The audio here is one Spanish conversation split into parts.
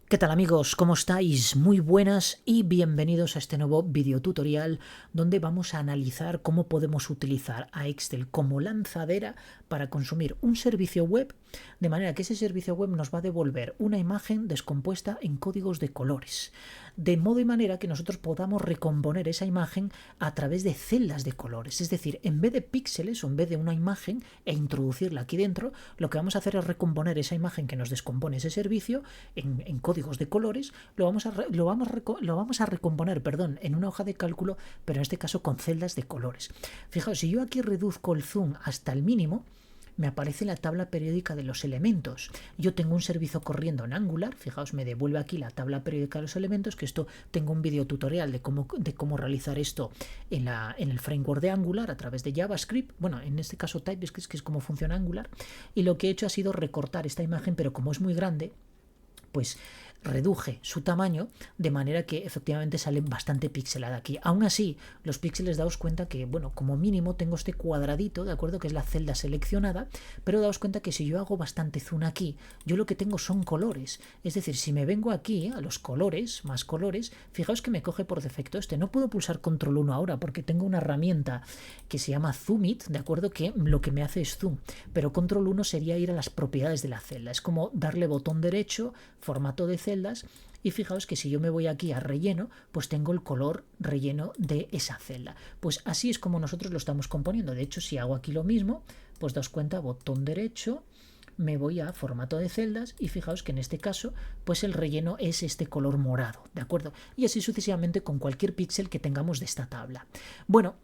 ¿Qué tal amigos? ¿Cómo estáis? Muy buenas y bienvenidos a este nuevo video tutorial donde vamos a analizar cómo podemos utilizar a Excel como lanzadera para consumir un servicio web, de manera que ese servicio web nos va a devolver una imagen descompuesta en códigos de colores, de modo y manera que nosotros podamos recomponer esa imagen a través de celdas de colores. Es decir, en vez de píxeles o en vez de una imagen e introducirla aquí dentro, lo que vamos a hacer es recomponer esa imagen que nos descompone ese servicio en códigos de colores, lo vamos a recomponer, en una hoja de cálculo, pero en este caso con celdas de colores. Fijaos, si yo aquí reduzco el zoom hasta el mínimo, me aparece la tabla periódica de los elementos. Yo tengo un servicio corriendo en Angular, fijaos, me devuelve aquí la tabla periódica de los elementos, que esto tengo un video tutorial de cómo realizar esto en el framework de Angular a través de JavaScript, bueno, en este caso TypeScript, que es cómo funciona Angular, y lo que he hecho ha sido recortar esta imagen, pero como es muy grande, pues reduje su tamaño de manera que efectivamente sale bastante pixelada aquí. Aún así, los píxeles, daos cuenta que, bueno, como mínimo tengo este cuadradito, ¿de acuerdo? Que es la celda seleccionada, pero daos cuenta que si yo hago bastante zoom aquí, yo lo que tengo son colores. Es decir, si me vengo aquí a los colores, más colores, fijaos que me coge por defecto este. No puedo pulsar control 1 ahora porque tengo una herramienta que se llama Zoom It, ¿de acuerdo? Que lo que me hace es zoom, pero control 1 sería ir a las propiedades de la celda. Es como darle botón derecho, formato de celdas, y fijaos que si yo me voy aquí a relleno, pues tengo el color relleno de esa celda. Pues así es como nosotros lo estamos componiendo. De hecho, si hago aquí lo mismo, pues daos cuenta, botón derecho, me voy a formato de celdas y fijaos que en este caso pues el relleno es este color morado, ¿de acuerdo? Y así sucesivamente con cualquier píxel que tengamos de esta tabla. Bueno,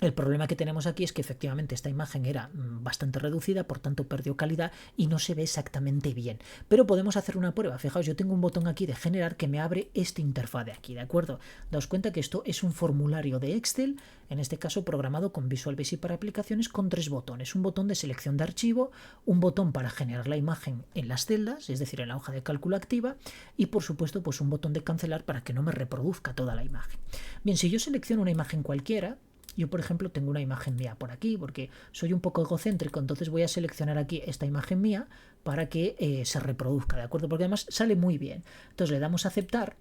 el problema que tenemos aquí es que efectivamente esta imagen era bastante reducida, por tanto perdió calidad y no se ve exactamente bien. Pero podemos hacer una prueba. Fijaos, yo tengo un botón aquí de generar que me abre esta interfaz de aquí, ¿de acuerdo? Daos cuenta que esto es un formulario de Excel, en este caso programado con Visual Basic para aplicaciones, con 3 botones. Un botón de selección de archivo, un botón para generar la imagen en las celdas, es decir, en la hoja de cálculo activa, y por supuesto pues un botón de cancelar para que no me reproduzca toda la imagen. Bien, si yo selecciono una imagen cualquiera, yo, por ejemplo, tengo una imagen mía por aquí, porque soy un poco egocéntrico, entonces voy a seleccionar aquí esta imagen mía para que se reproduzca, ¿de acuerdo? Porque además sale muy bien. Entonces le damos a aceptar.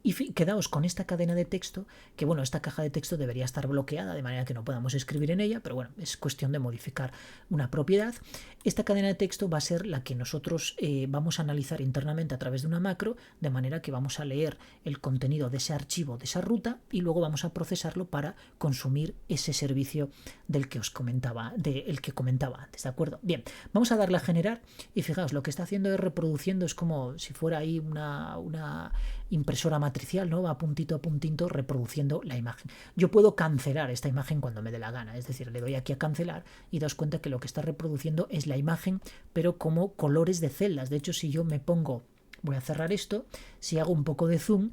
Y quedaos con esta cadena de texto, que bueno, esta caja de texto debería estar bloqueada de manera que no podamos escribir en ella, pero bueno, es cuestión de modificar una propiedad. Esta cadena de texto va a ser la que nosotros vamos a analizar internamente a través de una macro, de manera que vamos a leer el contenido de ese archivo, de esa ruta, y luego vamos a procesarlo para consumir ese servicio del que os comentaba, del que comentaba antes, ¿de acuerdo? Bien, vamos a darle a generar y fijaos, lo que está haciendo es reproduciendo, es como si fuera ahí una impresora matricial, ¿no? Va puntito a puntito reproduciendo la imagen. Yo puedo cancelar esta imagen cuando me dé la gana, es decir, le doy aquí a cancelar y daos cuenta que lo que está reproduciendo es la imagen, pero como colores de celdas. De hecho, si yo me pongo, voy a cerrar esto, si hago un poco de zoom,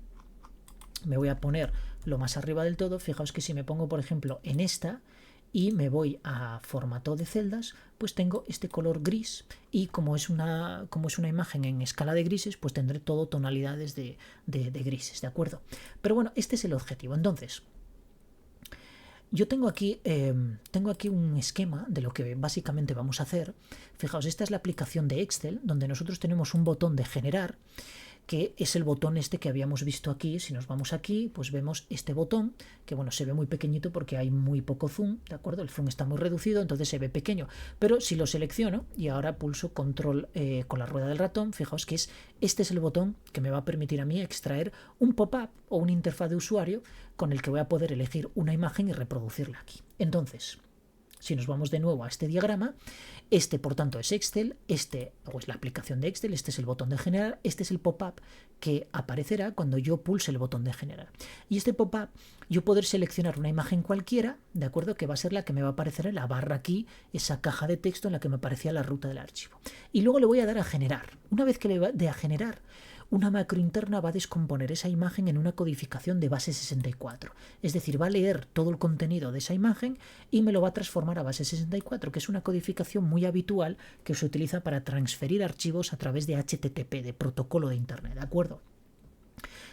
me voy a poner lo más arriba del todo, fijaos que si me pongo, por ejemplo, en esta, y me voy a formato de celdas, pues tengo este color gris y como es una imagen en escala de grises, pues tendré todo tonalidades de grises, ¿de acuerdo? Pero bueno, este es el objetivo. Entonces, yo tengo aquí un esquema de lo que básicamente vamos a hacer. Fijaos, esta es la aplicación de Excel, donde nosotros tenemos un botón de generar, que es el botón este que habíamos visto aquí. Si nos vamos aquí, pues vemos este botón, que bueno, se ve muy pequeñito porque hay muy poco zoom, ¿de acuerdo? El zoom está muy reducido, entonces se ve pequeño. Pero si lo selecciono y ahora pulso control con la rueda del ratón, fijaos que este es el botón que me va a permitir a mí extraer un pop-up o una interfaz de usuario con el que voy a poder elegir una imagen y reproducirla aquí. Entonces, si nos vamos de nuevo a este diagrama, este por tanto es Excel, este o es la aplicación de Excel, este es el botón de generar, este es el pop-up que aparecerá cuando yo pulse el botón de generar. Y este pop-up yo poder seleccionar una imagen cualquiera, ¿de acuerdo? Que va a ser la que me va a aparecer en la barra aquí, esa caja de texto en la que me aparecía la ruta del archivo. Y luego le voy a dar a generar. Una vez que le dé a generar, una macro interna va a descomponer esa imagen en una codificación de base 64. Es decir, va a leer todo el contenido de esa imagen y me lo va a transformar a base 64, que es una codificación muy habitual que se utiliza para transferir archivos a través de HTTP, de protocolo de Internet, ¿de acuerdo?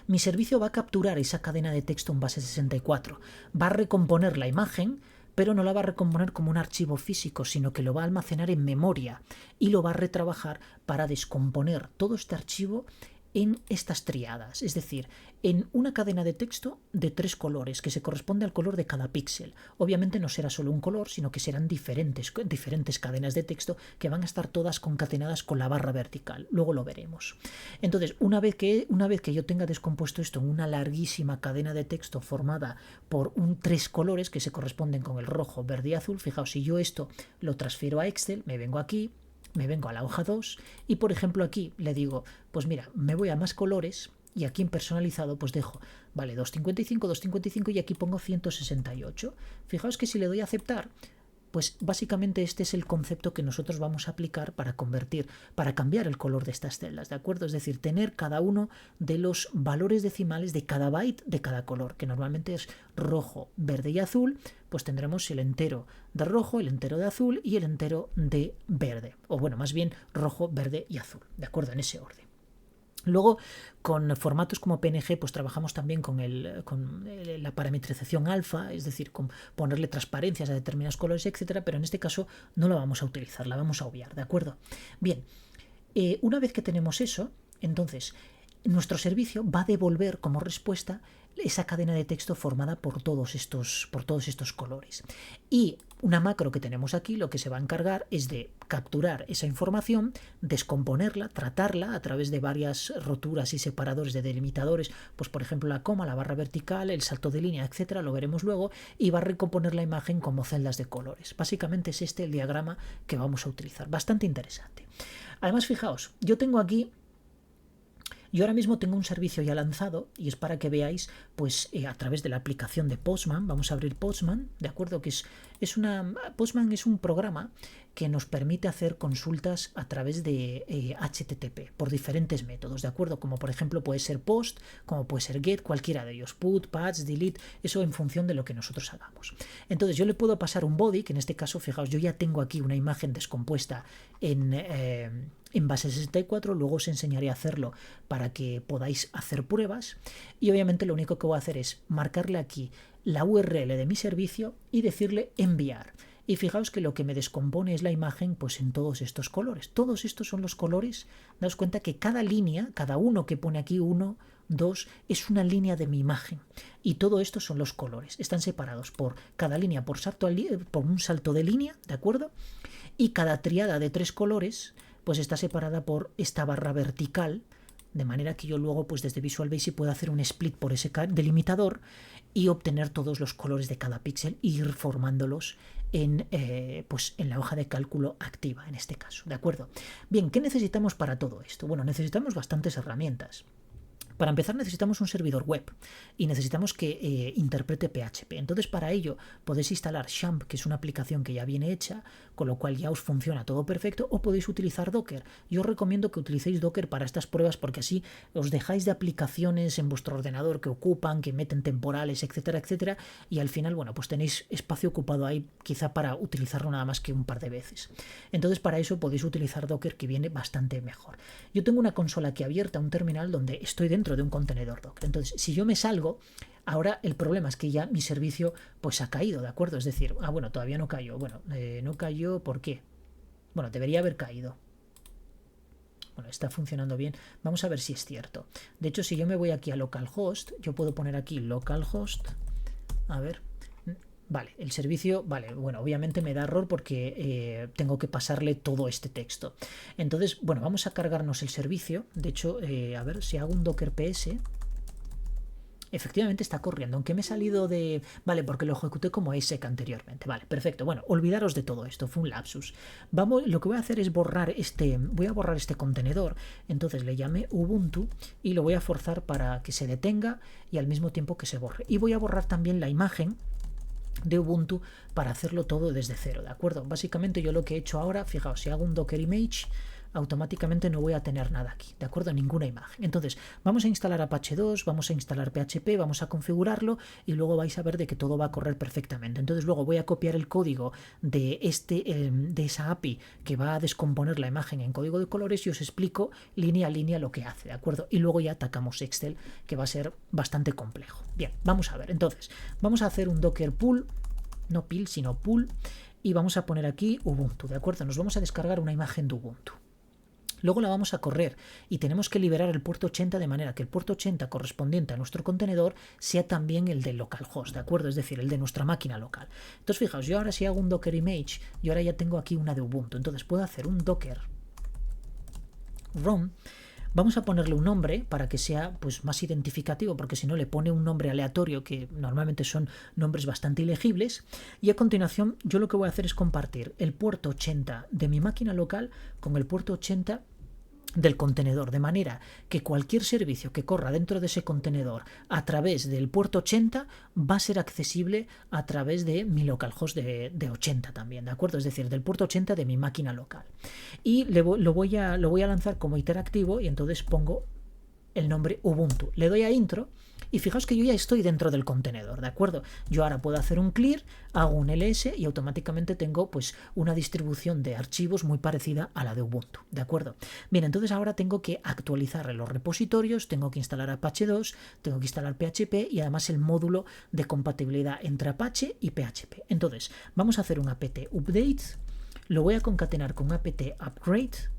Mi servicio va a capturar esa cadena de texto en base 64, va a recomponer la imagen, pero no la va a recomponer como un archivo físico, sino que lo va a almacenar en memoria y lo va a retrabajar para descomponer todo este archivo en estas triadas, es decir, en una cadena de texto de 3 colores que se corresponde al color de cada píxel. Obviamente no será solo un color, sino que serán diferentes cadenas de texto que van a estar todas concatenadas con la barra vertical. Luego lo veremos. Entonces, una vez que yo tenga descompuesto esto en una larguísima cadena de texto formada por 3 colores que se corresponden con el rojo, verde y azul, fijaos, si yo esto lo transfiero a Excel, me vengo aquí, me vengo a la hoja 2 y, por ejemplo, aquí le digo, pues mira, me voy a más colores y aquí en personalizado pues dejo, vale, 255, 255 y aquí pongo 168. Fijaos que si le doy a aceptar, pues básicamente este es el concepto que nosotros vamos a aplicar para cambiar el color de estas celdas, ¿de acuerdo? Es decir, tener cada uno de los valores decimales de cada byte de cada color, que normalmente es rojo, verde y azul, pues tendremos el entero de rojo, el entero de azul y el entero de verde, o bueno, más bien rojo, verde y azul, ¿de acuerdo? En ese orden. Luego, con formatos como PNG, pues trabajamos también con la parametrización alfa, es decir, con ponerle transparencias a determinados colores, etcétera, pero en este caso no la vamos a utilizar, la vamos a obviar, ¿de acuerdo? Bien, una vez que tenemos eso, entonces nuestro servicio va a devolver como respuesta esa cadena de texto formada por todos estos colores. Y una macro que tenemos aquí lo que se va a encargar es de capturar esa información, descomponerla, tratarla a través de varias roturas y separadores de delimitadores, pues por ejemplo la coma, la barra vertical, el salto de línea, etcétera, lo veremos luego, y va a recomponer la imagen como celdas de colores. Básicamente es este el diagrama que vamos a utilizar, bastante interesante. Además, fijaos, yo ahora mismo tengo un servicio ya lanzado y es para que veáis, pues a través de la aplicación de Postman, vamos a abrir Postman, ¿de acuerdo? Postman es un programa que nos permite hacer consultas a través de HTTP por diferentes métodos, ¿de acuerdo? Como por ejemplo puede ser POST, como puede ser GET, cualquiera de ellos, PUT, PATH, DELETE, eso en función de lo que nosotros hagamos. Entonces yo le puedo pasar un body, que en este caso, fijaos, yo ya tengo aquí una imagen descompuesta en base 64, luego os enseñaré a hacerlo para que podáis hacer pruebas y obviamente lo único que voy a hacer es marcarle aquí la URL de mi servicio y decirle enviar. Y fijaos que lo que me descompone es la imagen pues en todos estos colores. Todos estos son los colores. Daos cuenta que cada línea, cada uno que pone aquí 1, 2, es una línea de mi imagen. Y todo esto son los colores. Están separados por cada línea por un salto de línea, ¿de acuerdo? Y cada triada de 3 colores pues está separada por esta barra vertical, de manera que yo luego pues desde Visual Basic puedo hacer un split por ese delimitador y obtener todos los colores de cada píxel e ir formándolos en la hoja de cálculo activa en este caso, ¿de acuerdo? Bien, ¿qué necesitamos para todo esto? Bueno, necesitamos bastantes herramientas. Para empezar necesitamos un servidor web y necesitamos que interprete PHP. Entonces para ello podéis instalar Champ, que es una aplicación que ya viene hecha, con lo cual ya os funciona todo perfecto, o podéis utilizar Docker. Yo os recomiendo que utilicéis Docker para estas pruebas porque así os dejáis de aplicaciones en vuestro ordenador que ocupan, que meten temporales, etcétera, etcétera, y al final, bueno, pues tenéis espacio ocupado ahí quizá para utilizarlo nada más que un par de veces. Entonces para eso podéis utilizar Docker, que viene bastante mejor. Yo tengo una consola aquí abierta, un terminal donde estoy dentro de un contenedor Docker. Entonces, si yo me salgo, ahora el problema es que ya mi servicio pues ha caído, ¿de acuerdo? Es decir, bueno, todavía no cayó. Bueno, no cayó, ¿por qué? Bueno, debería haber caído. Bueno, está funcionando bien. Vamos a ver si es cierto. De hecho, si yo me voy aquí a localhost, yo puedo poner aquí localhost. A ver. Vale, el servicio, vale, bueno, obviamente me da error porque tengo que pasarle todo este texto. Entonces, bueno, vamos a cargarnos el servicio. De hecho, a ver si hago un docker ps. Efectivamente está corriendo, aunque me he salido de... Vale, porque lo ejecuté como asec anteriormente. Vale, perfecto. Bueno, olvidaros de todo esto, fue un lapsus. Lo que voy a hacer es borrar este contenedor. Entonces le llamé Ubuntu y lo voy a forzar para que se detenga y al mismo tiempo que se borre. Y voy a borrar también la imagen de Ubuntu para hacerlo todo desde cero, ¿de acuerdo? Básicamente yo lo que he hecho ahora, fijaos, si hago un docker image, automáticamente no voy a tener nada aquí, ¿de acuerdo? Ninguna imagen. Entonces, vamos a instalar Apache 2, vamos a instalar PHP, vamos a configurarlo y luego vais a ver de que todo va a correr perfectamente. Entonces, luego voy a copiar el código de esa API que va a descomponer la imagen en código de colores y os explico línea a línea lo que hace, ¿de acuerdo? Y luego ya atacamos Excel, que va a ser bastante complejo. Bien, vamos a ver. Entonces, vamos a hacer un docker pull, no pull, sino pull, y vamos a poner aquí Ubuntu, ¿de acuerdo? Nos vamos a descargar una imagen de Ubuntu. Luego la vamos a correr y tenemos que liberar el puerto 80 de manera que el puerto 80 correspondiente a nuestro contenedor sea también el del localhost, ¿de acuerdo? Es decir, el de nuestra máquina local. Entonces, fijaos, yo ahora si hago un docker image, yo ahora ya tengo aquí una de Ubuntu. Entonces puedo hacer un docker run. Vamos a ponerle un nombre para que sea pues más identificativo, porque si no le pone un nombre aleatorio, que normalmente son nombres bastante ilegibles. Y a continuación yo lo que voy a hacer es compartir el puerto 80 de mi máquina local con el puerto 80 del contenedor, de manera que cualquier servicio que corra dentro de ese contenedor a través del puerto 80 va a ser accesible a través de mi localhost de 80 también, ¿de acuerdo? Es decir, del puerto 80 de mi máquina local. Y lo voy a lanzar como interactivo y entonces pongo el nombre Ubuntu. Le doy a intro y fijaos que yo ya estoy dentro del contenedor, ¿de acuerdo? Yo ahora puedo hacer un clear, hago un ls y automáticamente tengo pues una distribución de archivos muy parecida a la de Ubuntu, ¿de acuerdo? Bien, entonces ahora tengo que actualizar los repositorios, tengo que instalar Apache 2, tengo que instalar PHP y además el módulo de compatibilidad entre Apache y PHP. Entonces, vamos a hacer un apt update, lo voy a concatenar con apt upgrade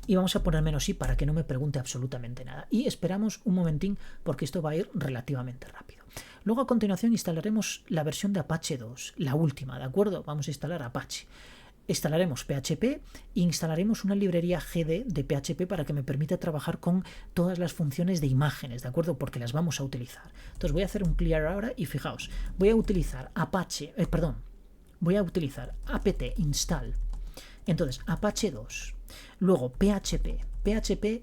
y vamos a poner -i para que no me pregunte absolutamente nada. Y esperamos un momentín porque esto va a ir relativamente rápido. Luego a continuación instalaremos la versión de Apache 2, la última, ¿de acuerdo? Vamos a instalar Apache. Instalaremos PHP e instalaremos una librería GD de PHP para que me permita trabajar con todas las funciones de imágenes, ¿de acuerdo? Porque las vamos a utilizar. Entonces voy a hacer un clear ahora y fijaos, voy a utilizar voy a utilizar apt install. Entonces, Apache 2, luego PHP-GD,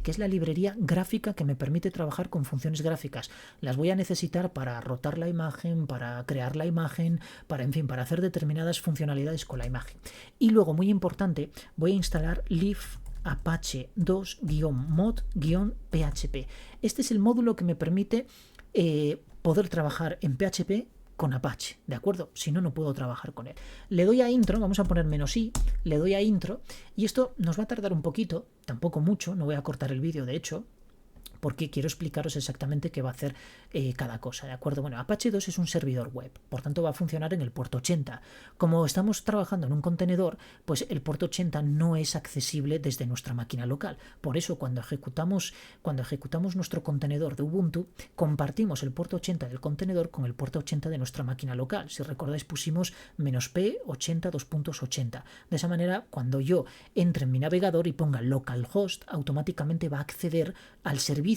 que es la librería gráfica que me permite trabajar con funciones gráficas. Las voy a necesitar para rotar la imagen, para crear la imagen, para hacer determinadas funcionalidades con la imagen. Y luego, muy importante, voy a instalar leaf Apache 2-mod-php. Este es el módulo que me permite poder trabajar en PHP con Apache, ¿de acuerdo? Si no, no puedo trabajar con él. Le doy a intro, vamos a poner -i, le doy a intro y esto nos va a tardar un poquito, tampoco mucho, no voy a cortar el vídeo de hecho, porque quiero explicaros exactamente qué va a hacer cada cosa, ¿de acuerdo? Bueno, Apache 2 es un servidor web, por tanto va a funcionar en el puerto 80. Como estamos trabajando en un contenedor, pues el puerto 80 no es accesible desde nuestra máquina local. Por eso cuando ejecutamos nuestro contenedor de Ubuntu, compartimos el puerto 80 del contenedor con el puerto 80 de nuestra máquina local. Si recordáis pusimos -p 80 2.80. De esa manera, cuando yo entre en mi navegador y ponga localhost, automáticamente va a acceder al servicio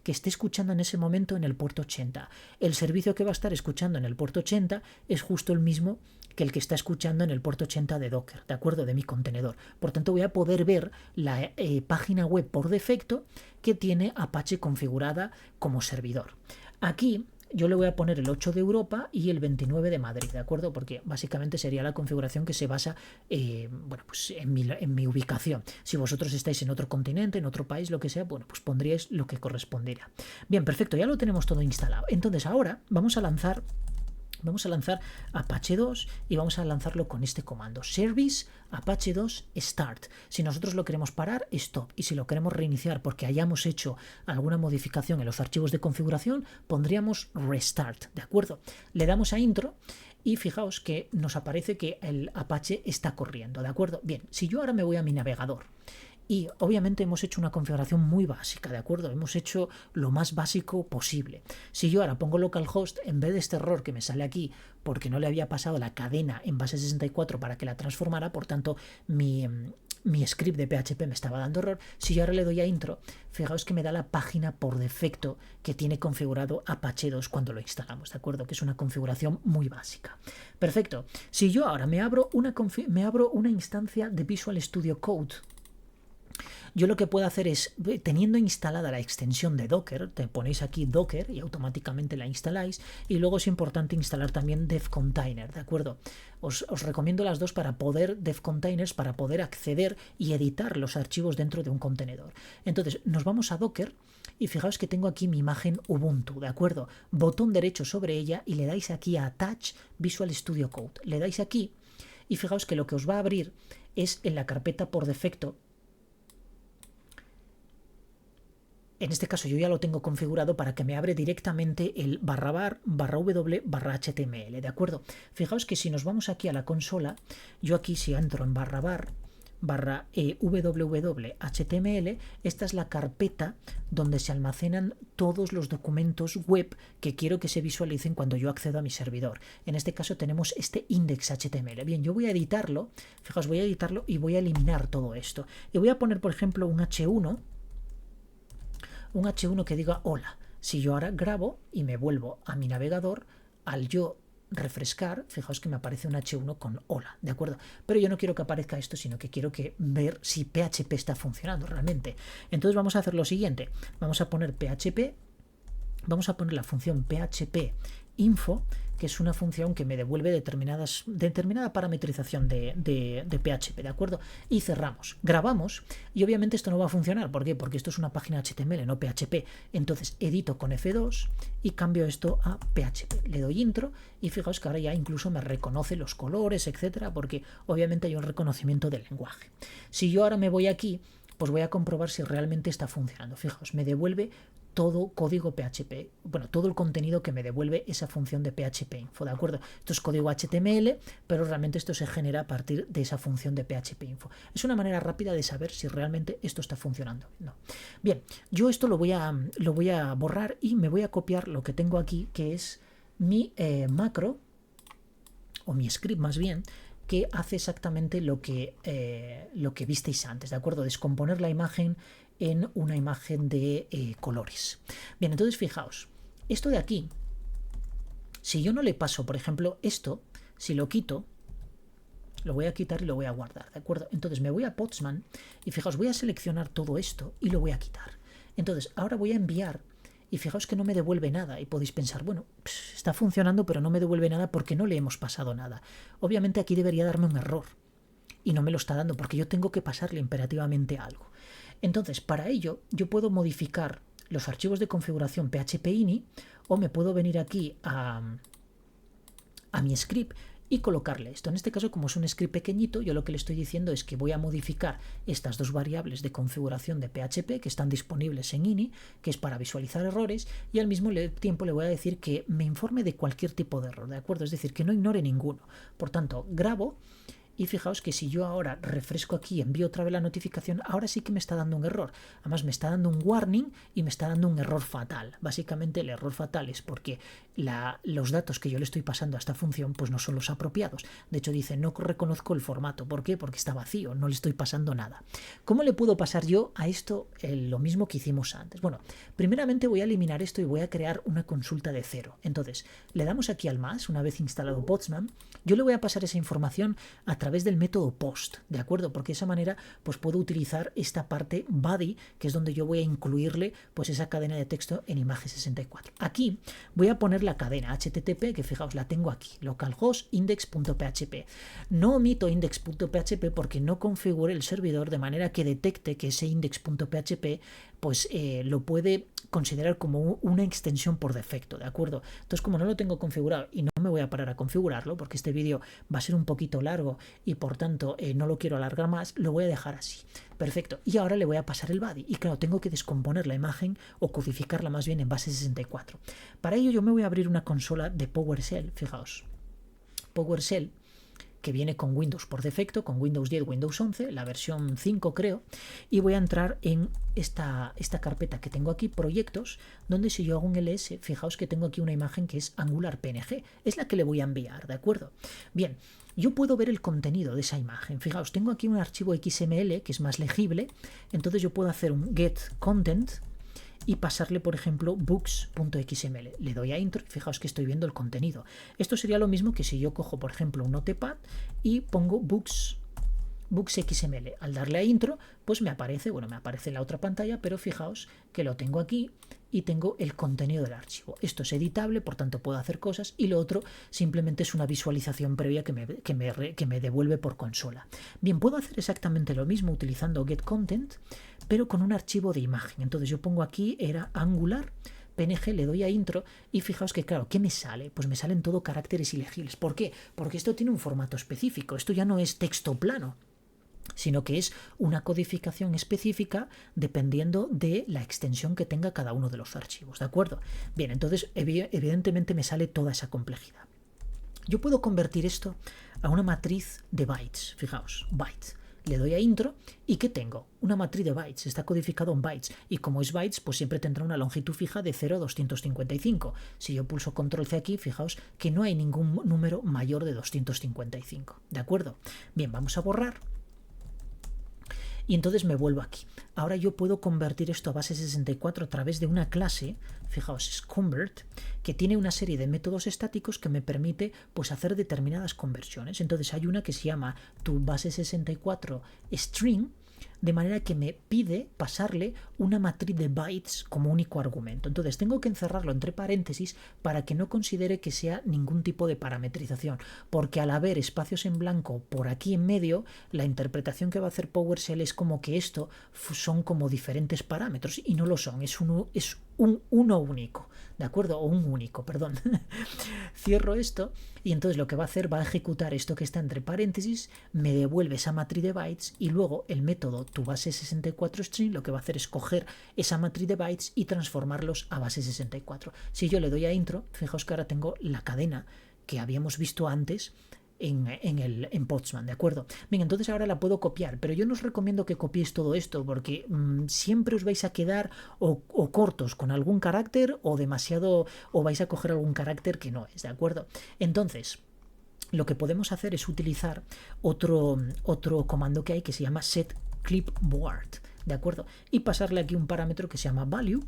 que esté escuchando en ese momento en el puerto 80. El servicio que va a estar escuchando en el puerto 80 es justo el mismo que el que está escuchando en el puerto 80 de Docker, ¿de acuerdo? De mi contenedor. Por tanto, voy a poder ver la página web por defecto que tiene Apache configurada como servidor. Aquí yo le voy a poner el 8 de Europa y el 29 de Madrid, ¿de acuerdo? Porque básicamente sería la configuración que se basa bueno, pues en mi ubicación. Si vosotros estáis en otro continente, en otro país, lo que sea, bueno, pues pondríais lo que correspondiera. Bien, perfecto, ya lo tenemos todo instalado. Entonces ahora vamos a lanzar Apache 2 y vamos a lanzarlo con este comando service Apache 2 start. Si nosotros lo queremos parar, stop, y si lo queremos reiniciar porque hayamos hecho alguna modificación en los archivos de configuración, pondríamos restart, ¿de acuerdo? Le damos a intro y fijaos que nos aparece que el Apache está corriendo, ¿de acuerdo? Bien, si yo ahora me voy a mi navegador y obviamente hemos hecho una configuración muy básica, ¿de acuerdo? Hemos hecho lo más básico posible. Si yo ahora pongo localhost, en vez de este error que me sale aquí, porque no le había pasado la cadena en base 64 para que la transformara, por tanto mi script de PHP me estaba dando error. Si yo ahora le doy a intro, fijaos que me da la página por defecto que tiene configurado Apache 2 cuando lo instalamos, ¿de acuerdo? Que es una configuración muy básica. Perfecto. Si yo ahora me abro una instancia de Visual Studio Code, yo lo que puedo hacer es, teniendo instalada la extensión de Docker, te ponéis aquí Docker y automáticamente la instaláis, y luego es importante instalar también Dev Container, ¿de acuerdo? Os recomiendo las dos para poder, Dev Containers, para poder acceder y editar los archivos dentro de un contenedor. Entonces nos vamos a Docker y fijaos que tengo aquí mi imagen Ubuntu, ¿de acuerdo? Botón derecho sobre ella y le dais aquí a Attach Visual Studio Code. Le dais aquí y fijaos que lo que os va a abrir es en la carpeta por defecto. En este caso yo ya lo tengo configurado para que me abre directamente el /var/w/html, ¿de acuerdo? Fijaos que si nos vamos aquí a la consola, yo aquí si entro en /var, barra www.html, esta es la carpeta donde se almacenan todos los documentos web que quiero que se visualicen cuando yo accedo a mi servidor. En este caso tenemos este index.html. Bien, yo voy a editarlo, fijaos, voy a editarlo y voy a eliminar todo esto. Y voy a poner, por ejemplo, un H1 que diga hola. Si yo ahora grabo y me vuelvo a mi navegador, al yo refrescar, fijaos que me aparece un H1 con hola, ¿de acuerdo? Pero yo no quiero que aparezca esto, sino que quiero ver si PHP está funcionando realmente. Entonces vamos a hacer lo siguiente, vamos a poner PHP, vamos a poner la función PHP info, que es una función que me devuelve determinada parametrización de PHP, ¿de acuerdo? Y cerramos, grabamos, y obviamente esto no va a funcionar. ¿Por qué? Porque esto es una página HTML, no PHP. Entonces edito con F2 y cambio esto a PHP. Le doy intro y fijaos que ahora ya incluso me reconoce los colores, etcétera, porque obviamente hay un reconocimiento del lenguaje. Si yo ahora me voy aquí, pues voy a comprobar si realmente está funcionando. Fijaos, me devuelve todo código PHP, bueno, todo el contenido que me devuelve esa función de PHP info, ¿de acuerdo? Esto es código HTML, pero realmente esto se genera a partir de esa función de PHP info. Es una manera rápida de saber si realmente esto está funcionando. No. Bien, yo esto lo voy a borrar y me voy a copiar lo que tengo aquí, que es mi macro, o mi script más bien, que hace exactamente lo que visteis antes, ¿de acuerdo? Descomponer la imagen en una imagen de colores. Bien, entonces fijaos, esto de aquí, si yo no le paso, por ejemplo, esto, si lo quito, lo voy a quitar y lo voy a guardar, ¿de acuerdo? Entonces me voy a Postman y fijaos, voy a seleccionar todo esto y lo voy a quitar. Entonces ahora voy a enviar y fijaos que no me devuelve nada y podéis pensar, bueno, está funcionando pero no me devuelve nada porque no le hemos pasado nada. Obviamente aquí debería darme un error y no me lo está dando porque yo tengo que pasarle imperativamente algo. Entonces, para ello, yo puedo modificar los archivos de configuración PHP-ini o me puedo venir aquí a mi script y colocarle esto. En este caso, como es un script pequeñito, yo lo que le estoy diciendo es que voy a modificar estas dos variables de configuración de PHP que están disponibles en ini, que es para visualizar errores, y al mismo tiempo le voy a decir que me informe de cualquier tipo de error, ¿de acuerdo? Es decir, que no ignore ninguno. Por tanto, grabo. Y fijaos que si yo ahora refresco aquí y envío otra vez la notificación, ahora sí que me está dando un error. Además me está dando un warning y me está dando un error fatal. Básicamente el error fatal es porque los datos que yo le estoy pasando a esta función pues no son los apropiados. De hecho dice no reconozco el formato. ¿Por qué? Porque está vacío, no le estoy pasando nada. ¿Cómo le puedo pasar yo a esto lo mismo que hicimos antes? Bueno, primeramente voy a eliminar esto y voy a crear una consulta de cero. Entonces le damos aquí al más, una vez instalado Postman, yo le voy a pasar esa información a través del método post, ¿de acuerdo? Porque de esa manera pues puedo utilizar esta parte body, que es donde yo voy a incluirle pues esa cadena de texto en imagen 64. Aquí voy a poner la cadena HTTP, que fijaos, la tengo aquí, localhost index.php. No omito index.php porque no configure el servidor de manera que detecte que ese index.php pues lo puede considerar como una extensión por defecto, ¿de acuerdo? Entonces, como no lo tengo configurado y no me voy a parar a configurarlo, porque este vídeo va a ser un poquito largo y por tanto no lo quiero alargar más, lo voy a dejar así. Perfecto. Y ahora le voy a pasar el body. Y claro, tengo que descomponer la imagen o codificarla más bien en base 64. Para ello yo me voy a abrir una consola de PowerShell, fijaos. PowerShell, que viene con Windows por defecto, con Windows 10, Windows 11, la versión 5 creo, y voy a entrar en esta carpeta que tengo aquí, proyectos, donde si yo hago un ls, fijaos que tengo aquí una imagen que es Angular PNG, es la que le voy a enviar, ¿de acuerdo? Bien, yo puedo ver el contenido de esa imagen, fijaos, tengo aquí un archivo XML que es más legible, entonces yo puedo hacer un get content y pasarle, por ejemplo, books.xml. Le doy a intro y fijaos que estoy viendo el contenido. Esto sería lo mismo que si yo cojo, por ejemplo, un notepad y pongo books XML. Al darle a intro, pues me aparece en la otra pantalla, pero fijaos que lo tengo aquí y tengo el contenido del archivo. Esto es editable, por tanto puedo hacer cosas, y lo otro simplemente es una visualización previa que me devuelve por consola. Bien, puedo hacer exactamente lo mismo utilizando getContent, pero con un archivo de imagen. Entonces yo pongo aquí, era Angular PNG, le doy a intro y fijaos que claro, ¿qué me sale? Pues me salen todo caracteres ilegibles. ¿Por qué? Porque esto tiene un formato específico, esto ya no es texto plano, sino que es una codificación específica dependiendo de la extensión que tenga cada uno de los archivos, ¿de acuerdo? Bien, entonces evidentemente me sale toda esa complejidad. Yo puedo convertir esto a una matriz de bytes, fijaos, bytes. le doy a intro y ¿qué tengo? Una matriz de bytes, está codificado en bytes y como es bytes pues siempre tendrá una longitud fija de 0 a 255. Si yo pulso control C aquí, fijaos que no hay ningún número mayor de 255, ¿de acuerdo? Bien, vamos a borrar. Y entonces me vuelvo aquí. Ahora yo puedo convertir esto a base 64 a través de una clase, fijaos, es convert, que tiene una serie de métodos estáticos que me permite pues hacer determinadas conversiones. Entonces hay una que se llama tu base 64 string, de manera que me pide pasarle una matriz de bytes como único argumento. Entonces tengo que encerrarlo entre paréntesis para que no considere que sea ningún tipo de parametrización, porque al haber espacios en blanco por aquí en medio, la interpretación que va a hacer PowerShell es como que esto son como diferentes parámetros y no lo son, es un uno único, ¿de acuerdo? O un único, perdón. Cierro esto y entonces lo que va a hacer va a ejecutar esto que está entre paréntesis, me devuelve esa matriz de bytes y luego el método tu base 64 string lo que va a hacer es coger esa matriz de bytes y transformarlos a base 64. Si yo le doy a intro, fijaos que ahora tengo la cadena que habíamos visto antes en Postman, ¿de acuerdo? Bien, entonces ahora la puedo copiar, pero yo no os recomiendo que copiéis todo esto porque siempre os vais a quedar o cortos con algún carácter o demasiado, o vais a coger algún carácter que no es, ¿de acuerdo? Entonces, lo que podemos hacer es utilizar otro comando que hay que se llama setClipboard, ¿de acuerdo? Y pasarle aquí un parámetro que se llama value.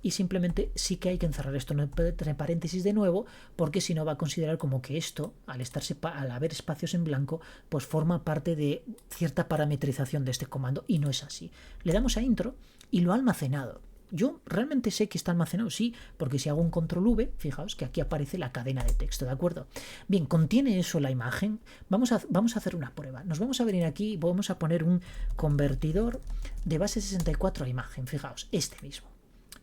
Y simplemente sí que hay que encerrar esto entre paréntesis de nuevo, porque si no va a considerar como que esto, al haber espacios en blanco, pues forma parte de cierta parametrización de este comando y no es así. Le damos a intro y lo ha almacenado. Yo realmente sé que está almacenado, sí, porque si hago un control V, fijaos que aquí aparece la cadena de texto, ¿de acuerdo? Bien, ¿contiene eso la imagen? Vamos a hacer una prueba. Nos vamos a venir aquí y vamos a poner un convertidor de base 64 a imagen, fijaos, este mismo.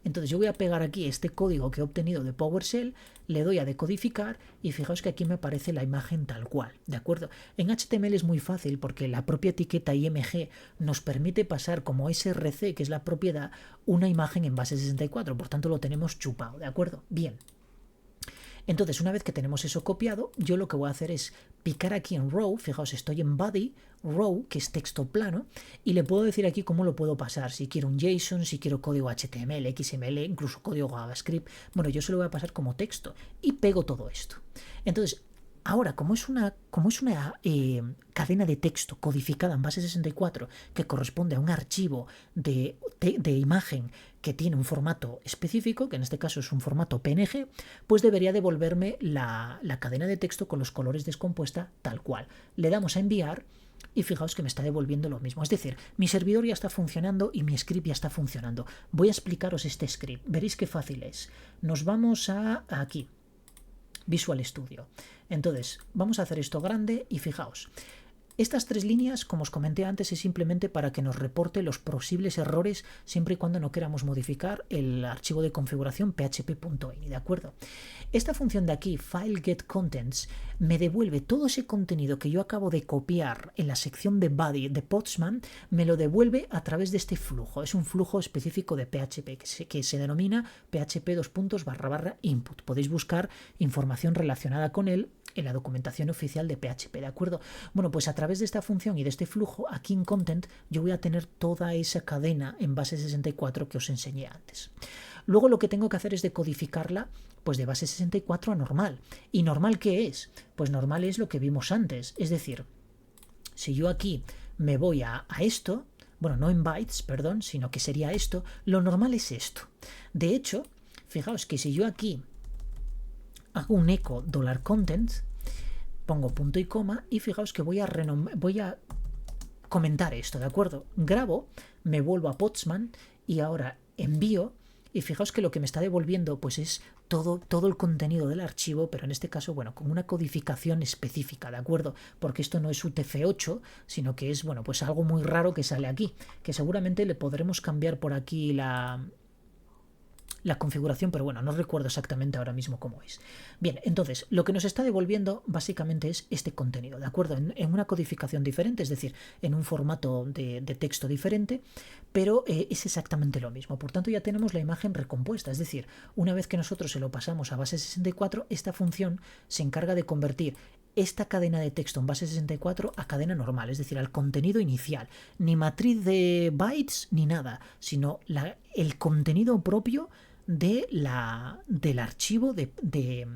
Entonces yo voy a pegar aquí este código que he obtenido de PowerShell, le doy a decodificar y fijaos que aquí me aparece la imagen tal cual, ¿de acuerdo? En HTML es muy fácil porque la propia etiqueta IMG nos permite pasar como src, que es la propiedad, una imagen en base 64, por tanto lo tenemos chupado, ¿de acuerdo? Bien. Entonces, una vez que tenemos eso copiado, yo lo que voy a hacer es picar aquí en row, fijaos, estoy en body, row, que es texto plano, y le puedo decir aquí cómo lo puedo pasar, si quiero un JSON, si quiero código HTML, XML, incluso código JavaScript. Bueno, yo se lo voy a pasar como texto y pego todo esto. Entonces, ahora, como es una cadena de texto codificada en base 64 que corresponde a un archivo de imagen que tiene un formato específico, que en este caso es un formato PNG, pues debería devolverme la cadena de texto con los colores descompuesta tal cual. Le damos a enviar y fijaos que me está devolviendo lo mismo. Es decir, mi servidor ya está funcionando y mi script ya está funcionando. Voy a explicaros este script. Veréis qué fácil es. Nos vamos a aquí. Visual Studio. Entonces, vamos a hacer esto grande y fijaos. Estas tres líneas, como os comenté antes, es simplemente para que nos reporte los posibles errores siempre y cuando no queramos modificar el archivo de configuración php.ini, ¿de acuerdo? Esta función de aquí, FileGetContents, me devuelve todo ese contenido que yo acabo de copiar en la sección de body de Postman, me lo devuelve a través de este flujo. Es un flujo específico de PHP que se denomina php://input. Podéis buscar información relacionada con él en la documentación oficial de PHP, ¿de acuerdo? Bueno, pues a través de esta función y de este flujo, aquí en Content, yo voy a tener toda esa cadena en base 64 que os enseñé antes. Luego lo que tengo que hacer es decodificarla pues de base 64 a normal. ¿Y normal qué es? Pues normal es lo que vimos antes. Es decir, si yo aquí me voy a esto, bueno, no en bytes, perdón, sino que sería esto, lo normal es esto. De hecho, fijaos que si yo aquí hago un echo $content, pongo punto y coma y fijaos que voy a comentar esto, ¿de acuerdo? Grabo, me vuelvo a Postman y ahora envío y fijaos que lo que me está devolviendo pues es todo el contenido del archivo, pero en este caso, bueno, con una codificación específica, ¿de acuerdo? Porque esto no es UTF-8, sino que es, bueno, pues algo muy raro que sale aquí, que seguramente le podremos cambiar por aquí la configuración, pero bueno, no recuerdo exactamente ahora mismo cómo es. Bien, entonces, lo que nos está devolviendo básicamente es este contenido, ¿de acuerdo? En una codificación diferente, es decir, en un formato de texto diferente, pero es exactamente lo mismo. Por tanto, ya tenemos la imagen recompuesta, es decir, una vez que nosotros se lo pasamos a base 64, esta función se encarga de convertir esta cadena de texto en base 64 a cadena normal, es decir, al contenido inicial. Ni matriz de bytes ni nada, sino el contenido propio del archivo de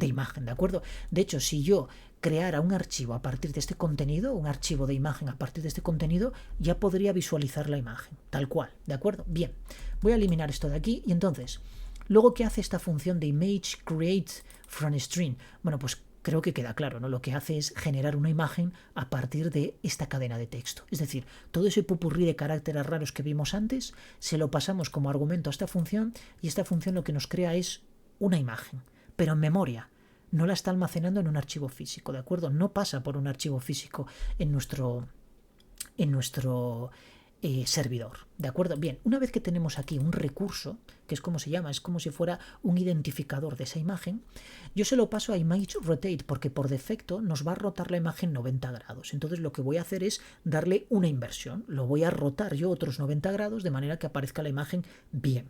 imagen, ¿de acuerdo? De hecho, si yo creara un archivo a partir de este contenido, un archivo de imagen a partir de este contenido, ya podría visualizar la imagen, tal cual, ¿de acuerdo? Bien, voy a eliminar esto de aquí y entonces, luego, ¿qué hace esta función de image create from string? Bueno, pues creo que queda claro, ¿no? Lo que hace es generar una imagen a partir de esta cadena de texto. Es decir, todo ese popurrí de caracteres raros que vimos antes, se lo pasamos como argumento a esta función y esta función lo que nos crea es una imagen, pero en memoria. No la está almacenando en un archivo físico, ¿de acuerdo? No pasa por un archivo físico en nuestro servidor, ¿de acuerdo? Bien, una vez que tenemos aquí un recurso, que es como se llama, es como si fuera un identificador de esa imagen, yo se lo paso a Image Rotate porque por defecto nos va a rotar la imagen 90 grados. Entonces lo que voy a hacer es darle una inversión, lo voy a rotar yo otros 90 grados de manera que aparezca la imagen bien.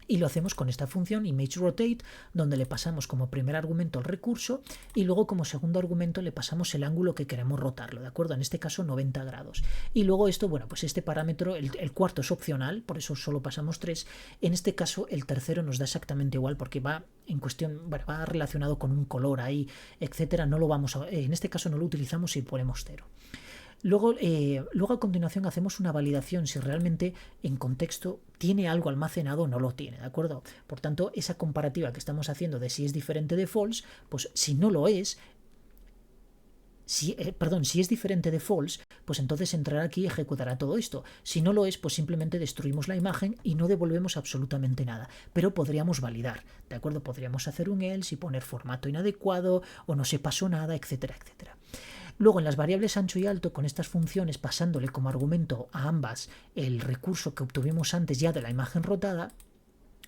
Y lo hacemos con esta función ImageRotate, donde le pasamos como primer argumento el recurso y luego como segundo argumento le pasamos el ángulo que queremos rotarlo, ¿de acuerdo? En este caso 90 grados. Y luego esto, bueno, pues este parámetro, el cuarto es opcional, por eso solo pasamos 3. En este caso el tercero nos da exactamente igual porque va en cuestión, bueno, va relacionado con un color ahí, etcétera. No lo vamos a, en este caso no lo utilizamos y ponemos 0. Luego a continuación hacemos una validación si realmente en contexto tiene algo almacenado o no lo tiene, ¿de acuerdo? Por tanto, esa comparativa que estamos haciendo de si es diferente de false, pues si no lo es, si es diferente de false, pues entonces entrará aquí y ejecutará todo esto. Si no lo es, pues simplemente destruimos la imagen y no devolvemos absolutamente nada. Pero podríamos validar, ¿de acuerdo? Podríamos hacer un else y poner formato inadecuado o no se pasó nada, etcétera, etcétera. Luego en las variables ancho y alto, con estas funciones pasándole como argumento a ambas el recurso que obtuvimos antes ya de la imagen rotada,